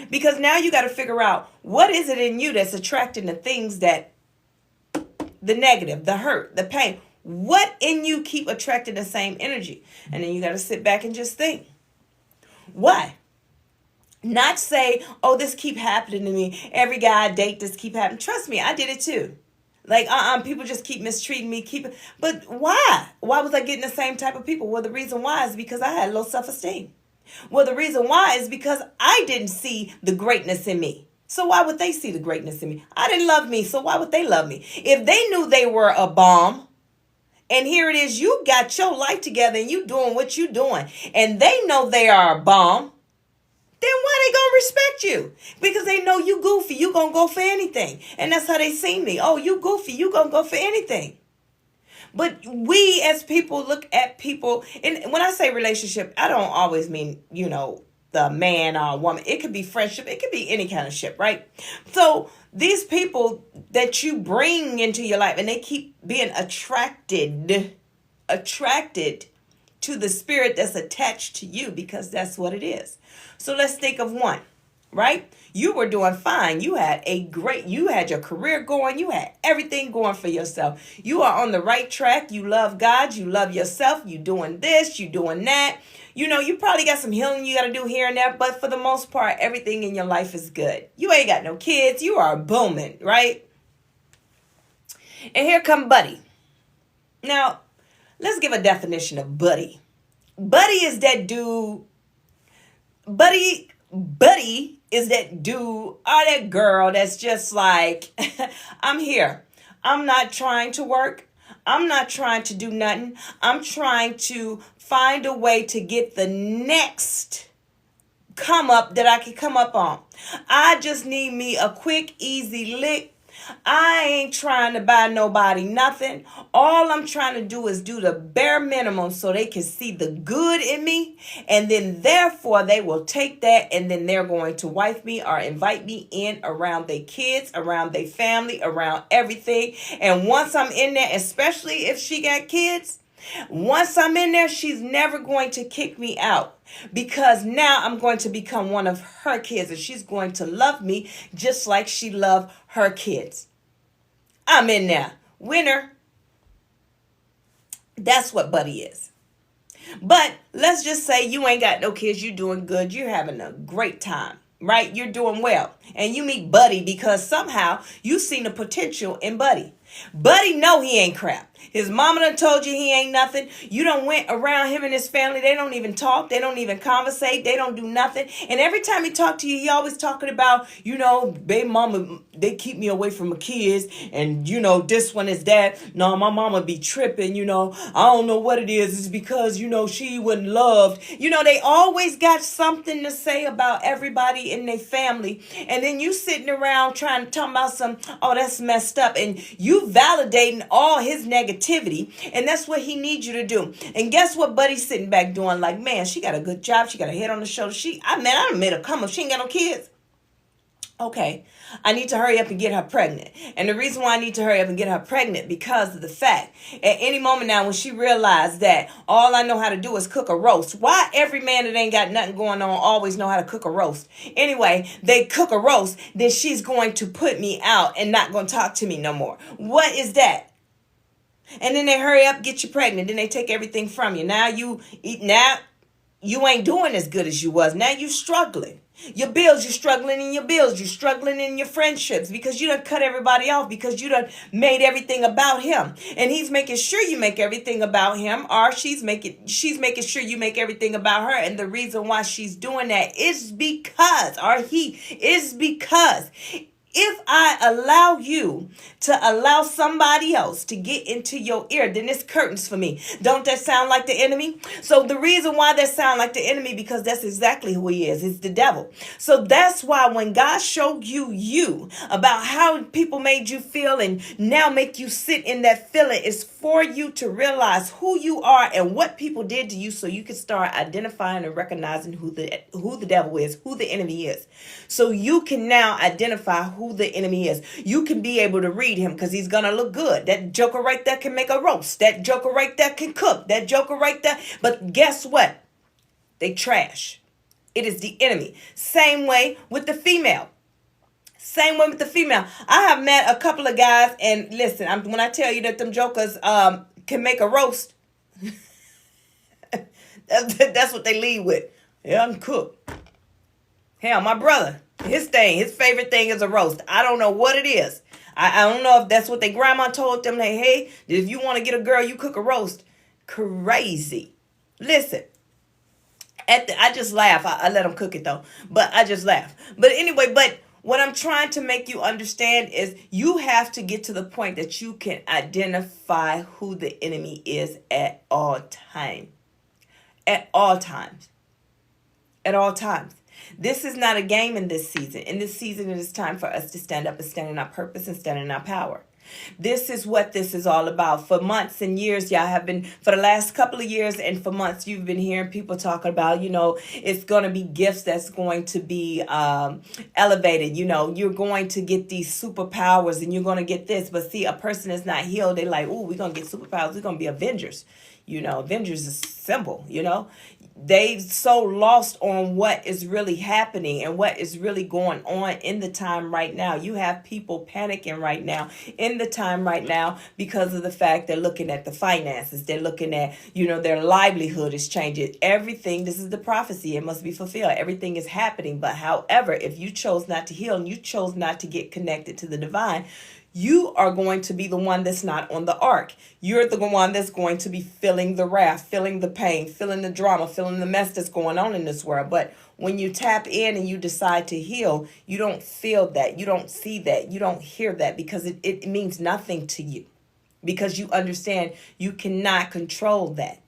Because now you got to figure out what is it in you that's attracting the things that, the negative, the hurt, the pain. What in you keep attracting the same energy? And then you got to sit back and just think. Why? Not say, oh, this keep happening to me. Every guy I date, this keep happening. Trust me, I did it too. Like, people just keep mistreating me. But why? Why was I getting the same type of people? Well, the reason why is because I had low self-esteem. Well, the reason why is because I didn't see the greatness in me. So why would they see the greatness in me? I didn't love me, so why would they love me? If they knew they were a bomb, and here it is, you got your life together and you doing what you doing, and they know they are a bomb, then why they gonna respect you? Because they know you goofy, you gonna go for anything. And that's how they see me. Oh, you goofy, you gonna go for anything. But we as people look at people, and when I say relationship, I don't always mean, the man or woman. It could be friendship. It could be any kind of ship, right? So these people that you bring into your life, and they keep being attracted to the spirit that's attached to you, because that's what it is. So let's think of one, right? You were doing fine. You had your career going. You had everything going for yourself. You are on the right track. You love God. You love yourself. You doing this, you doing that. You probably got some healing you got to do here and there, but for the most part, everything in your life is good. You ain't got no kids. You are booming, right? And here come Buddy. Now, let's give a definition of Buddy. Buddy is that dude. Buddy is that dude or that girl that's just like, I'm here. I'm not trying to work. I'm not trying to do nothing. I'm trying to find a way to get the next come up that I can come up on. I just need me a quick, easy lick. I ain't trying to buy nobody nothing. All I'm trying to do is do the bare minimum so they can see the good in me. And then therefore they will take that, and then they're going to wife me or invite me in around their kids, around their family, around everything. And once I'm in there, especially if she got kids, once I'm in there, she's never going to kick me out, because now I'm going to become one of her kids, and she's going to love me just like she loved her kids. I'm in there. Winner. That's what Buddy is. But let's just say you ain't got no kids. You're doing good. You're having a great time, right? You're doing well. And you meet Buddy because somehow you seen the potential in Buddy. Buddy know he ain't crap. His mama done told you he ain't nothing. You done went around him and his family. They don't even talk. They don't even conversate. They don't do nothing. And every time he talk to you, he always talking about, baby mama, they keep me away from my kids. And, this one is that. No, my mama be tripping, I don't know what it is. It's because, she wasn't loved. They always got something to say about everybody in their family. And then you sitting around trying to talk about that's messed up. And you validating all his negativity. And that's what he needs you to do. And guess what Buddy's sitting back doing? Like, man, she got a good job. She got a head on the shoulder. I done made her come up. She ain't got no kids. Okay, I need to hurry up and get her pregnant. And the reason why I need to hurry up and get her pregnant, because of the fact, at any moment now when she realized that all I know how to do is cook a roast. Why every man that ain't got nothing going on always know how to cook a roast? Anyway, they cook a roast, then she's going to put me out and not going to talk to me no more. What is that? And then they hurry up, get you pregnant. Then they take everything from you. Now you ain't doing as good as you was. Now you struggling. Your bills, you're struggling in your bills. You're struggling in your friendships because you done cut everybody off, because you done made everything about him. And he's making sure you make everything about him, or she's making sure you make everything about her. And the reason why she's doing that is because if I allow you to allow somebody else to get into your ear, then it's curtains for me. Don't that sound like the enemy? So the reason why that sound like the enemy, because that's exactly who he is. It's the devil. So that's why when God showed you about how people made you feel and now make you sit in that feeling, is for you to realize who you are and what people did to you, so you can start identifying and recognizing who the devil is, who the enemy is. So you can now identify who the enemy is. You can be able to read him, because he's gonna look good. That joker right there can make a roast. That joker right there can cook. That joker right there. But guess what? They trash. It is the enemy. Same way with the female. I have met a couple of guys, and listen, when I tell you that them jokers can make a roast, that's what they lead with. Yeah, I can cook. Hell, my brother, his favorite thing is a roast. I don't know what it is. I don't know if that's what their grandma told them. Hey, if you want to get a girl, you cook a roast. Crazy. Listen, I just laugh. I let them cook it though, but I just laugh. But anyway, what I'm trying to make you understand is you have to get to the point that you can identify who the enemy is at all times. At all times. At all times. This is not a game in this season. In this season, it is time for us to stand up and stand in our purpose and stand in our power. This is what this is all about. For months and years, y'all have been, for the last couple of years and for months, you've been hearing people talking about, it's going to be gifts that's going to be elevated. You're going to get these superpowers and you're going to get this. But see, a person is not healed. They're like, oh, we're going to get superpowers. We're going to be Avengers. Avengers is simple, They so lost on what is really happening and what is really going on in the time right now. You have people panicking right now in the time right now because of the fact they're looking at the finances. They're looking at, their livelihood is changing. Everything, this is the prophecy. It must be fulfilled. Everything is happening. But however, if you chose not to heal and you chose not to get connected to the divine, you are going to be the one that's not on the ark. You're the one that's going to be feeling the wrath, feeling the pain, feeling the drama, feeling the mess that's going on in this world. But when you tap in and you decide to heal, you don't feel that. You don't see that. You don't hear that because it means nothing to you. Because you understand you cannot control that.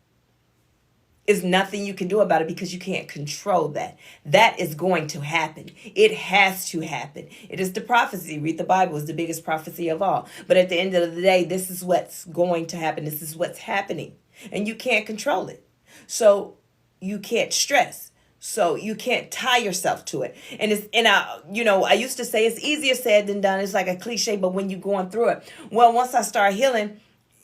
There's nothing you can do about it because you can't control that. That is going to happen. It has to happen. It is the prophecy. Read the Bible. It's the biggest prophecy of all. But at the end of the day, this is what's going to happen. This is what's happening. And you can't control it. So you can't stress. So you can't tie yourself to it. I used to say it's easier said than done. It's like a cliche, but when you're going through it, well, once I start healing,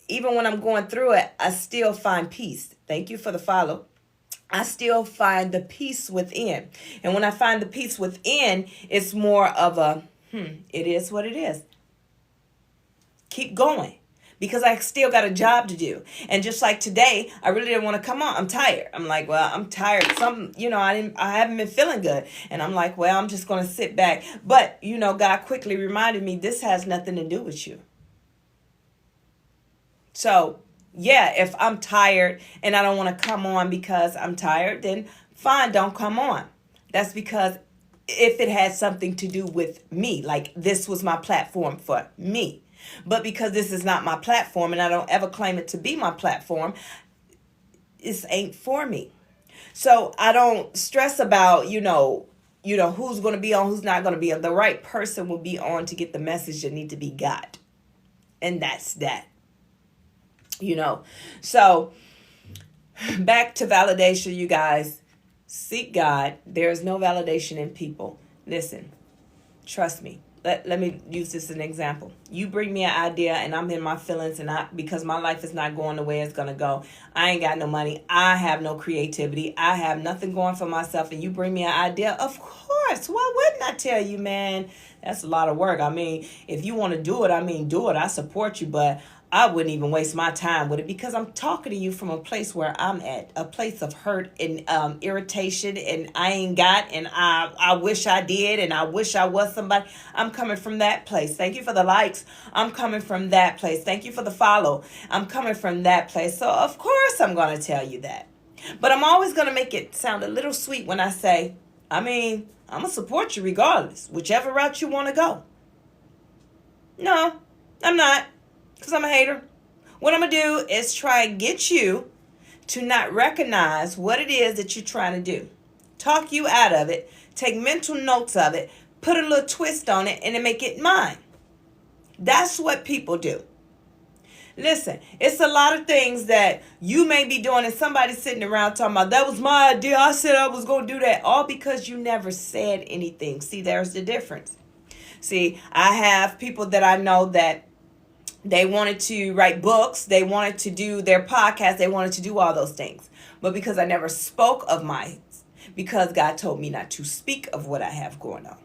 even when I'm going through it, I still find peace. Thank you for the follow. I still find the peace within. And when I find the peace within, it's more of a, it is what it is. Keep going. Because I still got a job to do. And just like today, I really didn't want to come on. I'm tired. I'm like, well, I'm tired. I haven't been feeling good. And I'm like, well, I'm just going to sit back. But, God quickly reminded me, this has nothing to do with you. So, yeah, if I'm tired and I don't want to come on because I'm tired, then fine, don't come on. That's because if it had something to do with me, like this was my platform for me. But because this is not my platform and I don't ever claim it to be my platform, this ain't for me. So I don't stress about, who's going to be on, who's not going to be on. The right person will be on to get the message that need to be got. And that's that. So back to validation, you guys. Seek God. There is no validation in people. Listen, trust me. Let me use this as an example. You bring me an idea and I'm in my feelings because my life is not going the way it's going to go. I ain't got no money. I have no creativity. I have nothing going for myself. And you bring me an idea. Of course. Why wouldn't I tell you, man? That's a lot of work. I mean, if you want to do it, do it. I support you, but I wouldn't even waste my time with it because I'm talking to you from a place where I'm at, a place of hurt and irritation, and I ain't got, and I wish I did, and I wish I was somebody. I'm coming from that place. Thank you for the likes. I'm coming from that place. Thank you for the follow. I'm coming from that place. So, of course, I'm going to tell you that. But I'm always going to make it sound a little sweet when I say, I'm going to support you regardless, whichever route you want to go. No, I'm not. Because I'm a hater. What I'm going to do is try and get you to not recognize what it is that you're trying to do. Talk you out of it. Take mental notes of it. Put a little twist on it and then make it mine. That's what people do. Listen, it's a lot of things that you may be doing and somebody's sitting around talking about, that was my idea. I said I was going to do that. All because you never said anything. See, there's the difference. See, I have people that I know that they wanted to write books. They wanted to do their podcast. They wanted to do all those things. But because I never spoke of mine, because God told me not to speak of what I have going on.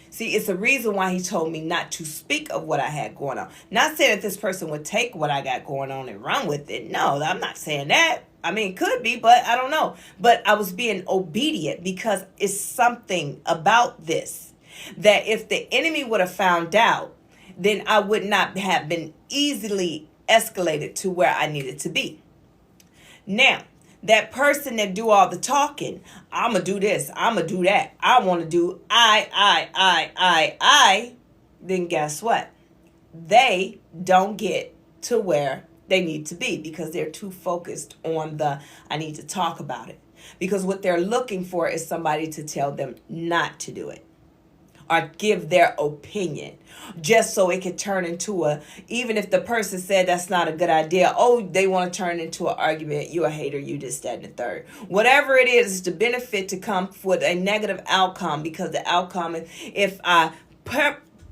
See, it's a reason why he told me not to speak of what I had going on. Not saying that this person would take what I got going on and run with it. No, I'm not saying that. It could be, but I don't know. But I was being obedient because it's something about this that if the enemy would have found out, then I would not have been easily escalated to where I needed to be. Now, that person that do all the talking, I'm going to do this, I'm going to do that, I want to do I, then guess what? They don't get to where they need to be because they're too focused on I need to talk about it. Because what they're looking for is somebody to tell them not to do it. or give their opinion just so it could turn into even if the person said that's not a good idea, oh, they want to turn into an argument, you a hater, you this, that, and the third. Whatever it is the benefit to come with a negative outcome, because the outcome is, if I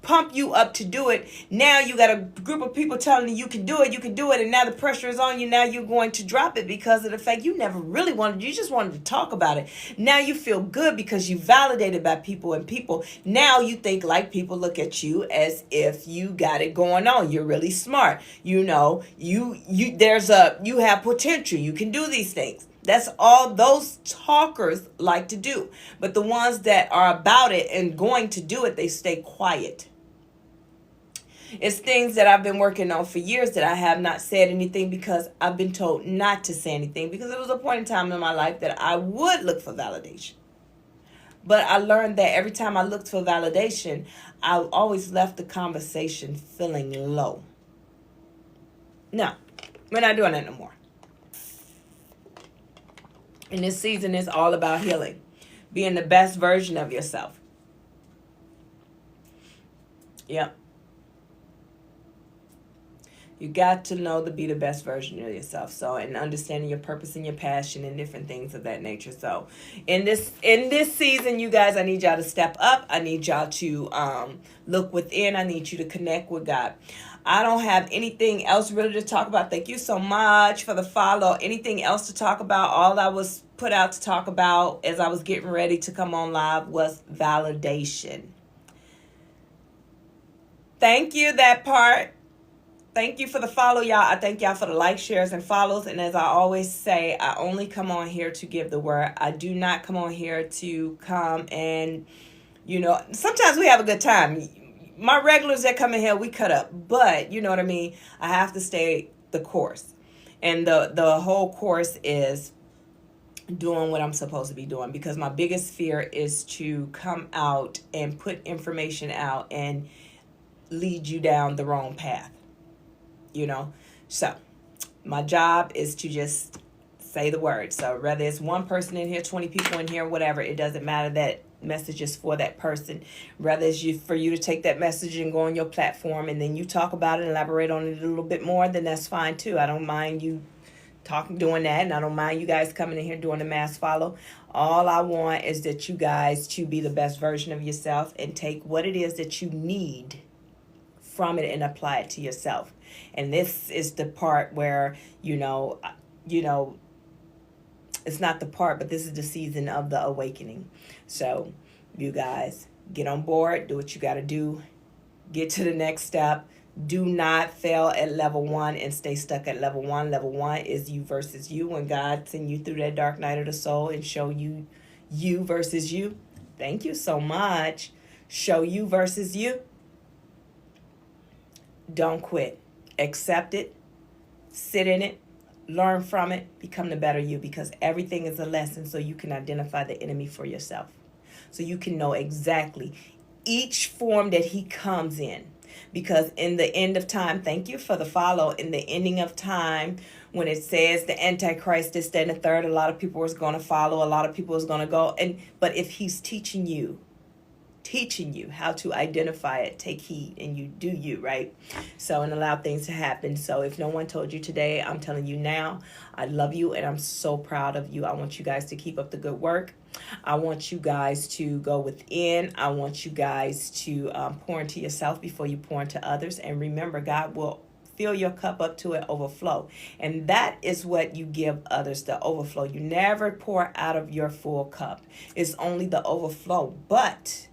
pump you up to do it, now you got a group of people telling you can do it, and now the pressure is on you. Now you're going to drop it because of the fact you never really wanted, you just wanted to talk about it. Now you feel good because you validated by people, and people now you think like people look at you as if you got it going on. You're really smart. You know, you have potential. You can do these things. That's all those talkers like to do. But the ones that are about it and going to do it, they stay quiet. It's things that I've been working on for years that I have not said anything because I've been told not to say anything, because there was a point in time in my life that I would look for validation. But I learned that every time I looked for validation, I always left the conversation feeling low. No, we're not doing that no more. And this season is all about healing, being the best version of yourself. Yep. You got to know to be the best version of yourself. So, and understanding your purpose and your passion and different things of that nature. So, in this season, you guys, I need y'all to step up. I need y'all to look within. I need you to connect with God. I don't have anything else really to talk about. Thank you so much for the follow. Anything else to talk about? All I was put out to talk about as I was getting ready to come on live was validation. Thank you, that part. Thank you for the follow, y'all. I thank y'all for the likes, shares, and follows. And as I always say, I only come on here to give the word. I do not come on here to come and, sometimes we have a good time. My regulars that come in here, we cut up. But, you know what I mean? I have to stay the course. And the whole course is doing what I'm supposed to be doing, because my biggest fear is to come out and put information out and lead you down the wrong path. So my job is to just say the word. So whether it's one person in here, 20 people in here, whatever, it doesn't matter. That message is for that person. Whether it's for you to take that message and go on your platform and then you talk about it and elaborate on it a little bit more, then that's fine too. I don't mind you doing that, and I don't mind you guys coming in here doing the mass follow. All I want is that you guys to be the best version of yourself and take what it is that you need from it and apply it to yourself. And this is the part where, it's not the part, but this is the season of the awakening. So you guys get on board, do what you got to do, get to the next step. Do not fail at level 1 and stay stuck at level 1. Level 1 is you versus you. When God sends you through that dark night of the soul and show you versus you. Thank you so much. Show you versus you. Don't quit. Accept it. Sit in it. Learn from it. Become the better you, because everything is a lesson, so you can identify the enemy for yourself. So you can know exactly each form that he comes in. Because in the end of time, thank you for the follow, in the ending of time, when it says the Antichrist, this, that, and the third, a lot of people is going to follow, a lot of people is going to go. But if he's teaching you how to identify it, take heed, and you do you, right? So, and allow things to happen. So if no one told you today, I'm telling you now. I love you, and I'm so proud of you. I want you guys to keep up the good work. I want you guys to go within. I want you guys to pour into yourself before you pour into others. And remember, God will fill your cup up to it overflow. And that is what you give others, the overflow. You never pour out of your full cup. It's only the overflow. But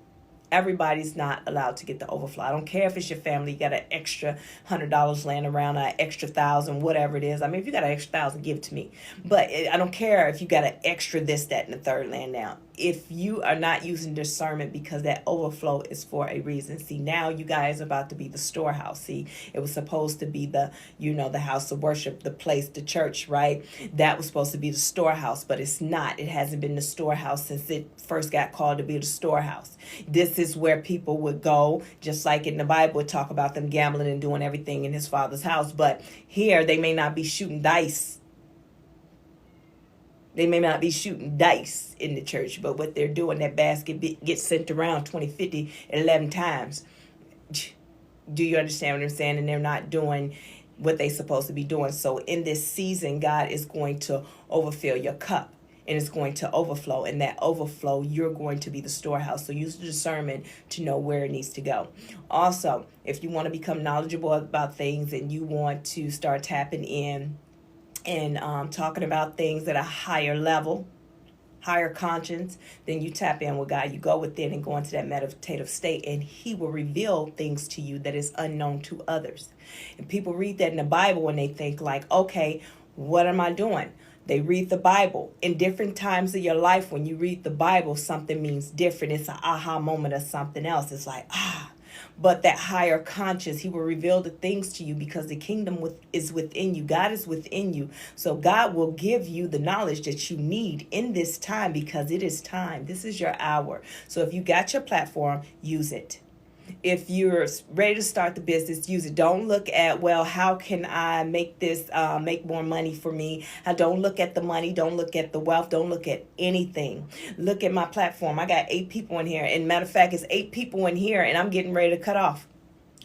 everybody's not allowed to get the overflow. I don't care if it's your family, you got an extra $100 laying around, an extra $1,000, whatever it is. I mean, if you got an extra $1,000, give it to me. But I don't care if you got an extra this, that, and the third laying down. If you are not using discernment, because that overflow is for a reason. See, now you guys are about to be the storehouse. See, it was supposed to be the house of worship, the place, the church, right? That was supposed to be the storehouse, but it's not. It hasn't been the storehouse since it first got called to be the storehouse. This is where people would go, just like in the Bible, would talk about them gambling and doing everything in his father's house. But here, they may not be shooting dice. They may not be shooting dice in the church, but what they're doing, that basket gets sent around 20, 50, 11 times. Do you understand what I'm saying? And they're not doing what they're supposed to be doing. So in this season, God is going to overfill your cup. And it's going to overflow. And that overflow, you're going to be the storehouse. So use the discernment to know where it needs to go. Also, if you want to become knowledgeable about things and you want to start tapping in and talking about things at a higher level, higher conscience, then you tap in with God. You go within and go into that meditative state, and He will reveal things to you that is unknown to others. And people read that in the Bible and they think like, okay, what am I doing? They read the Bible. In different times of your life, when you read the Bible, something means different. It's an aha moment of something else. It's like, but that higher conscious, He will reveal the things to you because the kingdom is within you. God is within you. So God will give you the knowledge that you need in this time because it is time. This is your hour. So if you got your platform, use it. If you're ready to start the business, use it. Don't look at, well, how can I make this make more money for me? Don't look at the money. Don't look at the wealth. Don't look at anything. Look at my platform. I got 8 people in here. And matter of fact, it's 8 people in here and I'm getting ready to cut off.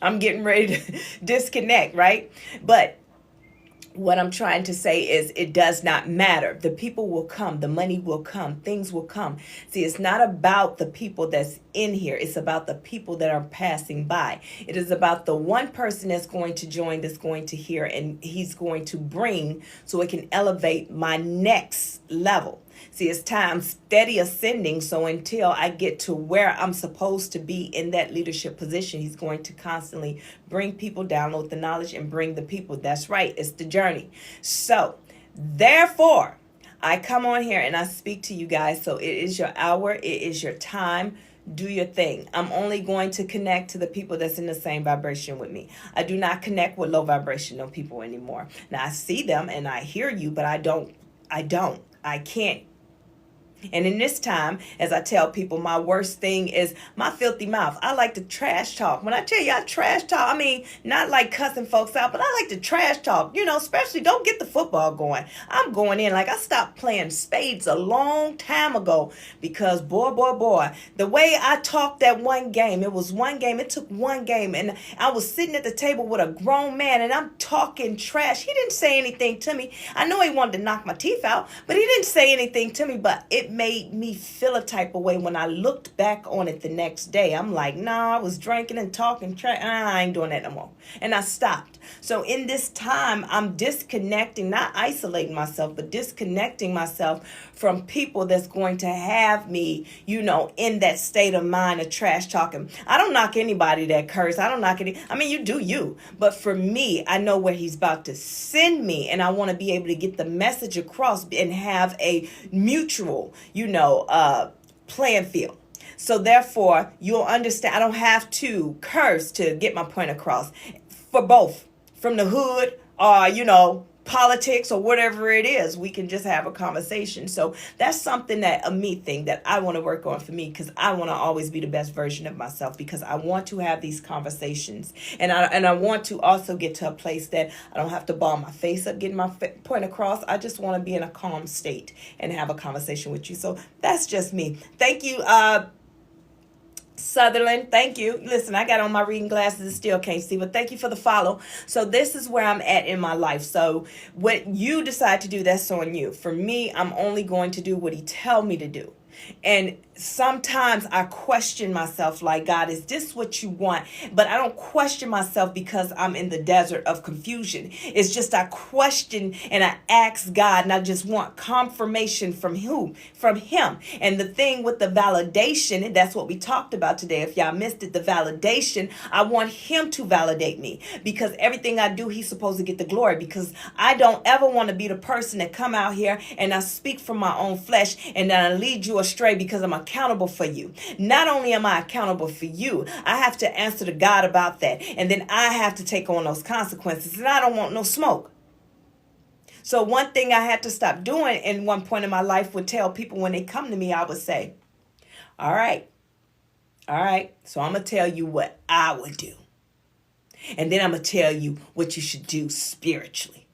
I'm getting ready to disconnect, right? But what I'm trying to say is it does not matter. The people will come. The money will come. Things will come. See, it's not about the people that's in here. It's about the people that are passing by. It is about the one person that's going to join, that's going to hear, and he's going to bring so it can elevate my next level. See, it's time steady ascending. So until I get to where I'm supposed to be in that leadership position, He's going to constantly bring people, download the knowledge, and bring the people. That's right. It's the journey. So therefore, I come on here and I speak to you guys. So it is your hour. It is your time. Do your thing. I'm only going to connect to the people that's in the same vibration with me. I do not connect with low vibrational people anymore. Now I see them and I hear you, but I can't. And in this time, as I tell people, my worst thing is my filthy mouth. I like to trash talk. When I tell you I trash talk, I mean, not like cussing folks out, but I like to trash talk, especially don't get the football going. I'm going in like I stopped playing spades a long time ago because boy, the way I talked that one game, it took one game and I was sitting at the table with a grown man and I'm talking trash. He didn't say anything to me. I know he wanted to knock my teeth out, but he didn't say anything to me, but it made me feel a type of way when I looked back on it the next day. I'm like, I was drinking and talking trash. I ain't doing that no more. And I stopped. So in this time, I'm disconnecting, not isolating myself, but disconnecting myself from people that's going to have me, in that state of mind of trash talking. I don't knock anybody that curse. I don't knock any. I mean, you do you. But for me, I know where He's about to send me, and I want to be able to get the message across and have a mutual, playing field. So therefore, you'll understand I don't have to curse to get my point across. For both, from the hood or, politics or whatever it is, we can just have a conversation. So that's something a me thing that I want to work on for me, because I want to always be the best version of myself, because I want to have these conversations, and I want to also get to a place that I don't have to ball my face up getting my point across. I just want to be in a calm state and have a conversation with you. So that's just me. Thank you, Sutherland, thank you. Listen, I got on my reading glasses and still can't see, but thank you for the follow. So this is where I'm at in my life. So what you decide to do, that's on you. For me, I'm only going to do what He tell me to do. And sometimes I question myself like, God, is this what you want? But I don't question myself because I'm in the desert of confusion. It's just I question and I ask God, and I just want confirmation from who? From Him. And the thing with the validation, and that's what we talked about today. If y'all missed it, the validation, I want Him to validate me, because everything I do, He's supposed to get the glory, because I don't ever want to be the person that come out here and I speak from my own flesh and then I lead you astray, because I'm accountable for you. Not only am I accountable for you, I have to answer to God about that. And then I have to take on those consequences. And I don't want no smoke. So one thing I had to stop doing in one point in my life would tell people when they come to me, I would say, all right, so I'm going to tell you what I would do. And then I'm going to tell you what you should do spiritually.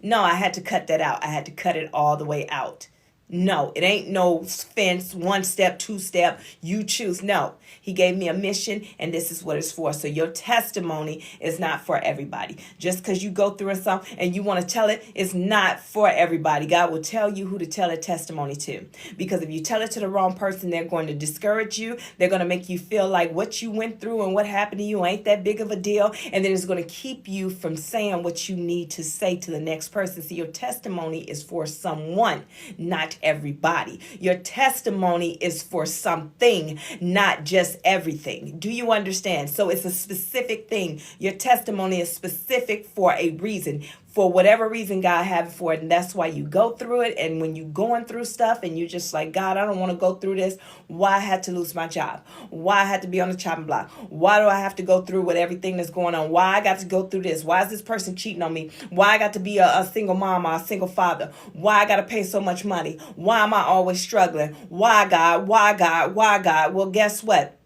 No, I had to cut that out. I had to cut it all the way out. No, it ain't no fence, one step, two step, you choose. No, he gave me a mission and this is what it's for. So your testimony is not for everybody. Just because you go through something and you want to tell it, it's not for everybody. God will tell you who to tell a testimony to. Because if you tell it to the wrong person, they're going to discourage you. They're going to make you feel like what you went through and what happened to you ain't that big of a deal. And then it's going to keep you from saying what you need to say to the next person. So your testimony is for someone, not everybody. Your testimony is for something, not just everything. Do you understand? So it's a specific thing. Your testimony is specific for a reason. For whatever reason God have it for it. And that's why you go through it. And when you going through stuff and you just like, God, I don't want to go through this. Why I had to lose my job? Why I had to be on the chopping block? Why do I have to go through with everything that's going on? Why I got to go through this? Why is this person cheating on me? Why I got to be a single mom or a single father? Why I got to pay so much money? Why am I always struggling? Why God? Why God? Why God? Well, guess what?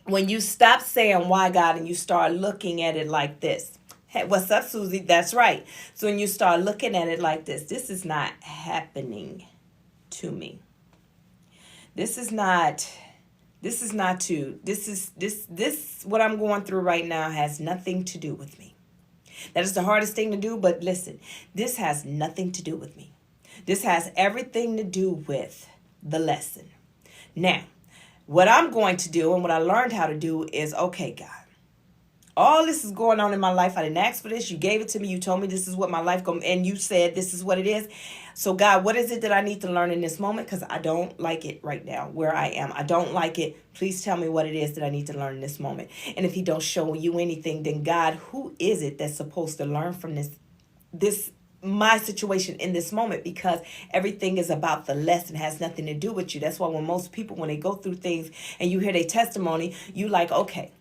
When you stop saying why God and you start looking at it like this. Hey, what's up, Susie? That's right. So when you start looking at it like this is not happening to me. This what I'm going through right now has nothing to do with me. That is the hardest thing to do, but listen, this has nothing to do with me. This has everything to do with the lesson. Now, what I'm going to do and what I learned how to do is, okay, God, all this is going on in my life. I didn't ask for this. You gave it to me. You told me this is what my life goes, and you said this is what it is. So God, what is it that I need to learn in this moment? Because I don't like it right now where I am. I don't like it. Please tell me what it is that I need to learn in this moment. And if he don't show you anything, then God, who is it that's supposed to learn from this my situation in this moment? Because everything is about the lesson, has nothing to do with you. That's why when most people, when they go through things and you hear their testimony, you like, okay,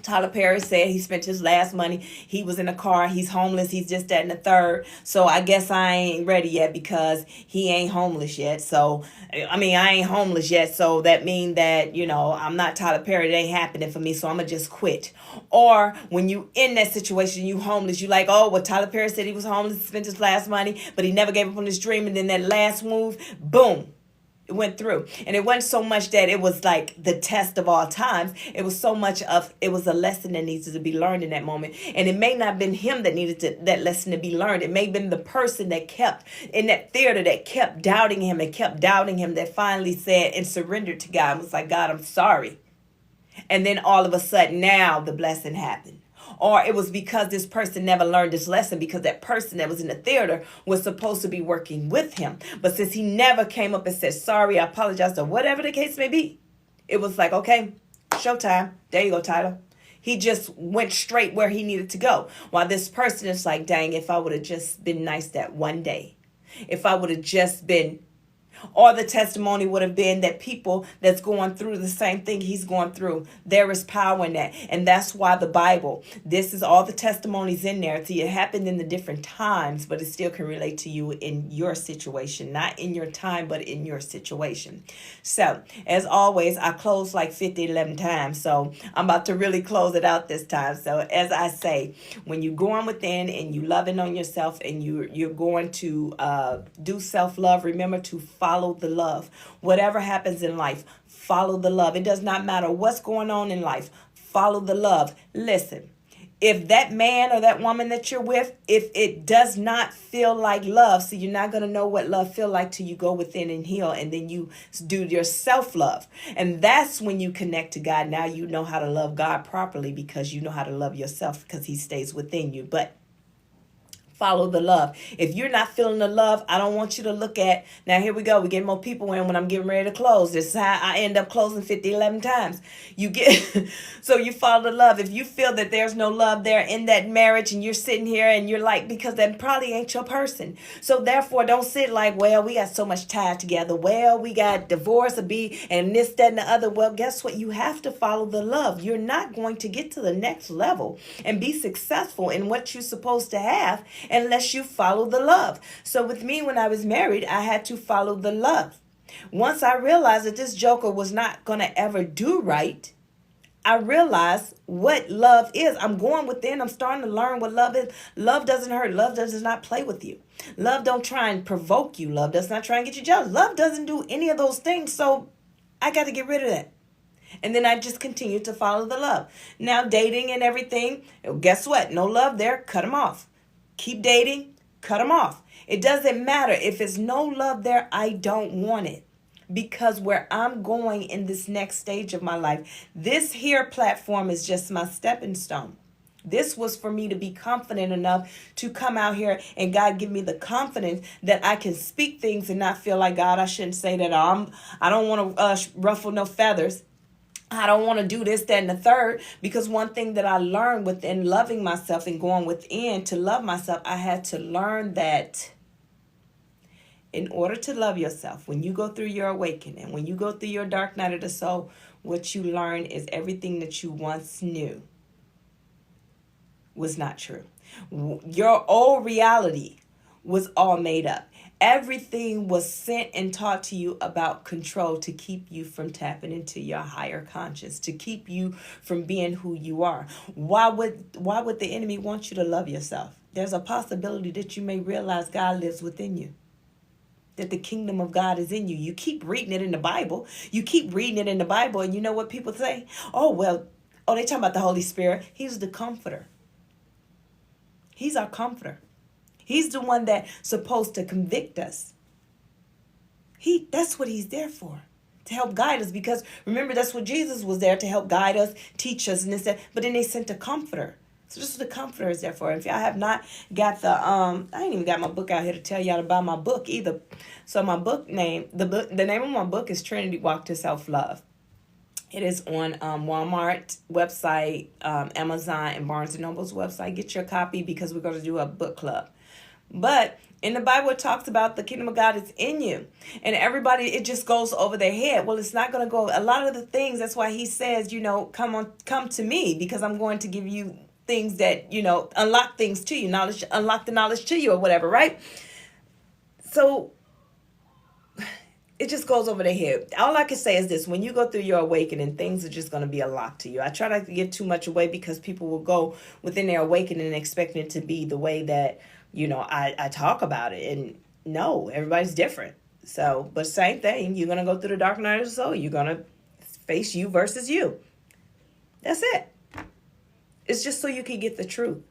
Tyler Perry said he spent his last money. He was in a car. He's homeless. He's just that and the third. So I guess I ain't ready yet because he ain't homeless yet. So, I ain't homeless yet. So that means that, I'm not Tyler Perry. It ain't happening for me. So I'm going to just quit. Or when you in that situation, you homeless, you like, oh, well, Tyler Perry said he was homeless, spent his last money, but he never gave up on his dream. And then that last move, boom. It went through. And it wasn't so much that it was like the test of all times. It was so much of, it was a lesson that needed to be learned in that moment. And it may not have been him that needed that lesson to be learned. It may have been the person that kept in that theater that kept doubting him that finally said and surrendered to God and was like, God, I'm sorry. And then all of a sudden now the blessing happened. Or it was because this person never learned this lesson because that person that was in the theater was supposed to be working with him. But since he never came up and said, sorry, I apologize, or whatever the case may be, it was like, okay, showtime. There you go, Tyler. He just went straight where he needed to go. While this person is like, dang, if I would have just been nice that one day, if I would have just been, or the testimony would have been that people that's going through the same thing he's going through, there is power in that. And that's why the Bible, this is all the testimonies in there. See, it happened in the different times, but it still can relate to you in your situation, not in your time, but in your situation. So as always, I close like 11 times. So I'm about to really close it out this time. So as I say, when you're going within and you loving on yourself and you're going to do self-love, remember to follow the love. Whatever happens in life, follow the love. It does not matter what's going on in life. Follow the love. Listen, if that man or that woman that you're with, if it does not feel like love, so you're not going to know what love feel like till you go within and heal, and then you do your self-love. And that's when you connect to God. Now you know how to love God properly because you know how to love yourself because he stays within you. But follow the love. If you're not feeling the love, I don't want you to look at, now here we go, we get more people in when I'm getting ready to close. This is how I end up closing 11 times. So you follow the love. If you feel that there's no love there in that marriage and you're sitting here and you're like, because that probably ain't your person. So therefore don't sit like, well, we got so much time together. Well, we got divorce and this, that, and the other. Well, guess what? You have to follow the love. You're not going to get to the next level and be successful in what you're supposed to have unless you follow the love. So with me, when I was married, I had to follow the love. Once I realized that this joker was not going to ever do right, I realize what love is. I'm going within. I'm starting to learn what love is. Love doesn't hurt. Love does not play with you. Love don't try and provoke you. Love does not try and get you jealous. Love doesn't do any of those things. So I got to get rid of that. And then I just continue to follow the love. Now dating and everything, guess what? No love there, cut them off. Keep dating, cut them off. It doesn't matter. If it's no love there, I don't want it. Because where I'm going in this next stage of my life, this here platform is just my stepping stone. This was for me to be confident enough to come out here and God give me the confidence that I can speak things and not feel like, God, I shouldn't say that. I don't want to ruffle no feathers. I don't want to do this, that, and the third. Because one thing that I learned within loving myself and going within to love myself, I had to learn that in order to love yourself, when you go through your awakening, when you go through your dark night of the soul, what you learn is everything that you once knew was not true. Your old reality was all made up. Everything was sent and taught to you about control to keep you from tapping into your higher conscious, to keep you from being who you are. Why would the enemy want you to love yourself? There's a possibility that you may realize God lives within you, that the kingdom of God is in you. You keep reading it in the Bible. You keep reading it in the Bible, and you know what people say? They talk about the Holy Spirit. He's the comforter. He's our comforter. He's the one that's supposed to convict us. That's what he's there for, to help guide us. Because remember, that's what Jesus was there, to help guide us, teach us, and this, that. But then they sent a comforter. So this is what the comforter is there for. If y'all have not got I ain't even got my book out here to tell y'all about my book either. So my book name, the name of my book is Trinity Walk to Self-Love. It is on Walmart website, Amazon, and Barnes & Noble's website. Get your copy because we're going to do a book club. But in the Bible, it talks about the kingdom of God is in you. And everybody, it just goes over their head. Well, it's not going to go. A lot of the things, that's why he says, come to me, because I'm going to give you things that, unlock things to you, unlock the knowledge to you or whatever, right? So it just goes over the head. All I can say is this: when you go through your awakening, things are just going to be unlocked to you. I try not to give too much away because people will go within their awakening expecting it to be the way that, I talk about it. And no, everybody's different. So, but same thing. You're going to go through the dark night of the soul. You're going to face you versus you. That's it. It's just so you can get the truth.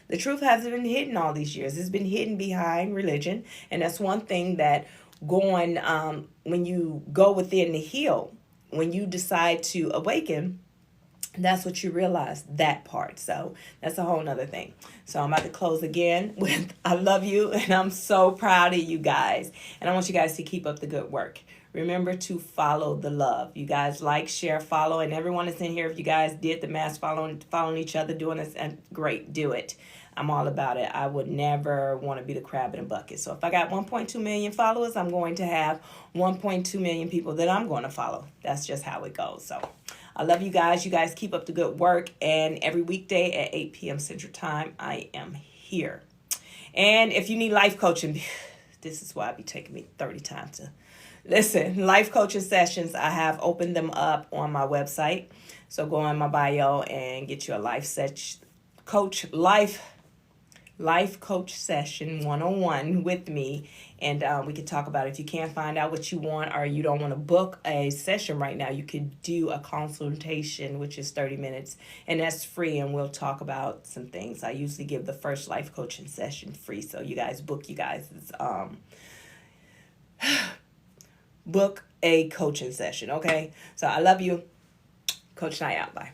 The truth hasn't been hidden all these years. It's been hidden behind religion. And that's one thing that when you go within to heal, when you decide to awaken, that's what you realize, that part. So that's a whole nother thing. So I'm about to close again with I love you, and I'm so proud of you guys. And I want you guys to keep up the good work. Remember to follow the love. You guys like, share, follow, and everyone that's in here, if you guys did the mass following each other, doing this, and great, do it. I'm all about it. I would never want to be the crab in a bucket. So if I got 1.2 million followers, I'm going to have 1.2 million people that I'm going to follow. That's just how it goes. So I love you guys. You guys keep up the good work. And every weekday at 8 p.m. Central Time, I am here. And if you need life coaching, this is why it be taking me 30 times to listen. Life coaching sessions, I have opened them up on my website. So go on my bio and get you a life coach session 101 with me, and we can talk about it. If you can't find out what you want, or you don't want to book a session right now, you could do a consultation, which is 30 minutes, and that's free, and we'll talk about some things. I usually give the first life coaching session free, so you guys book book a coaching session. Okay, so I love you. Coach Nye out. Bye.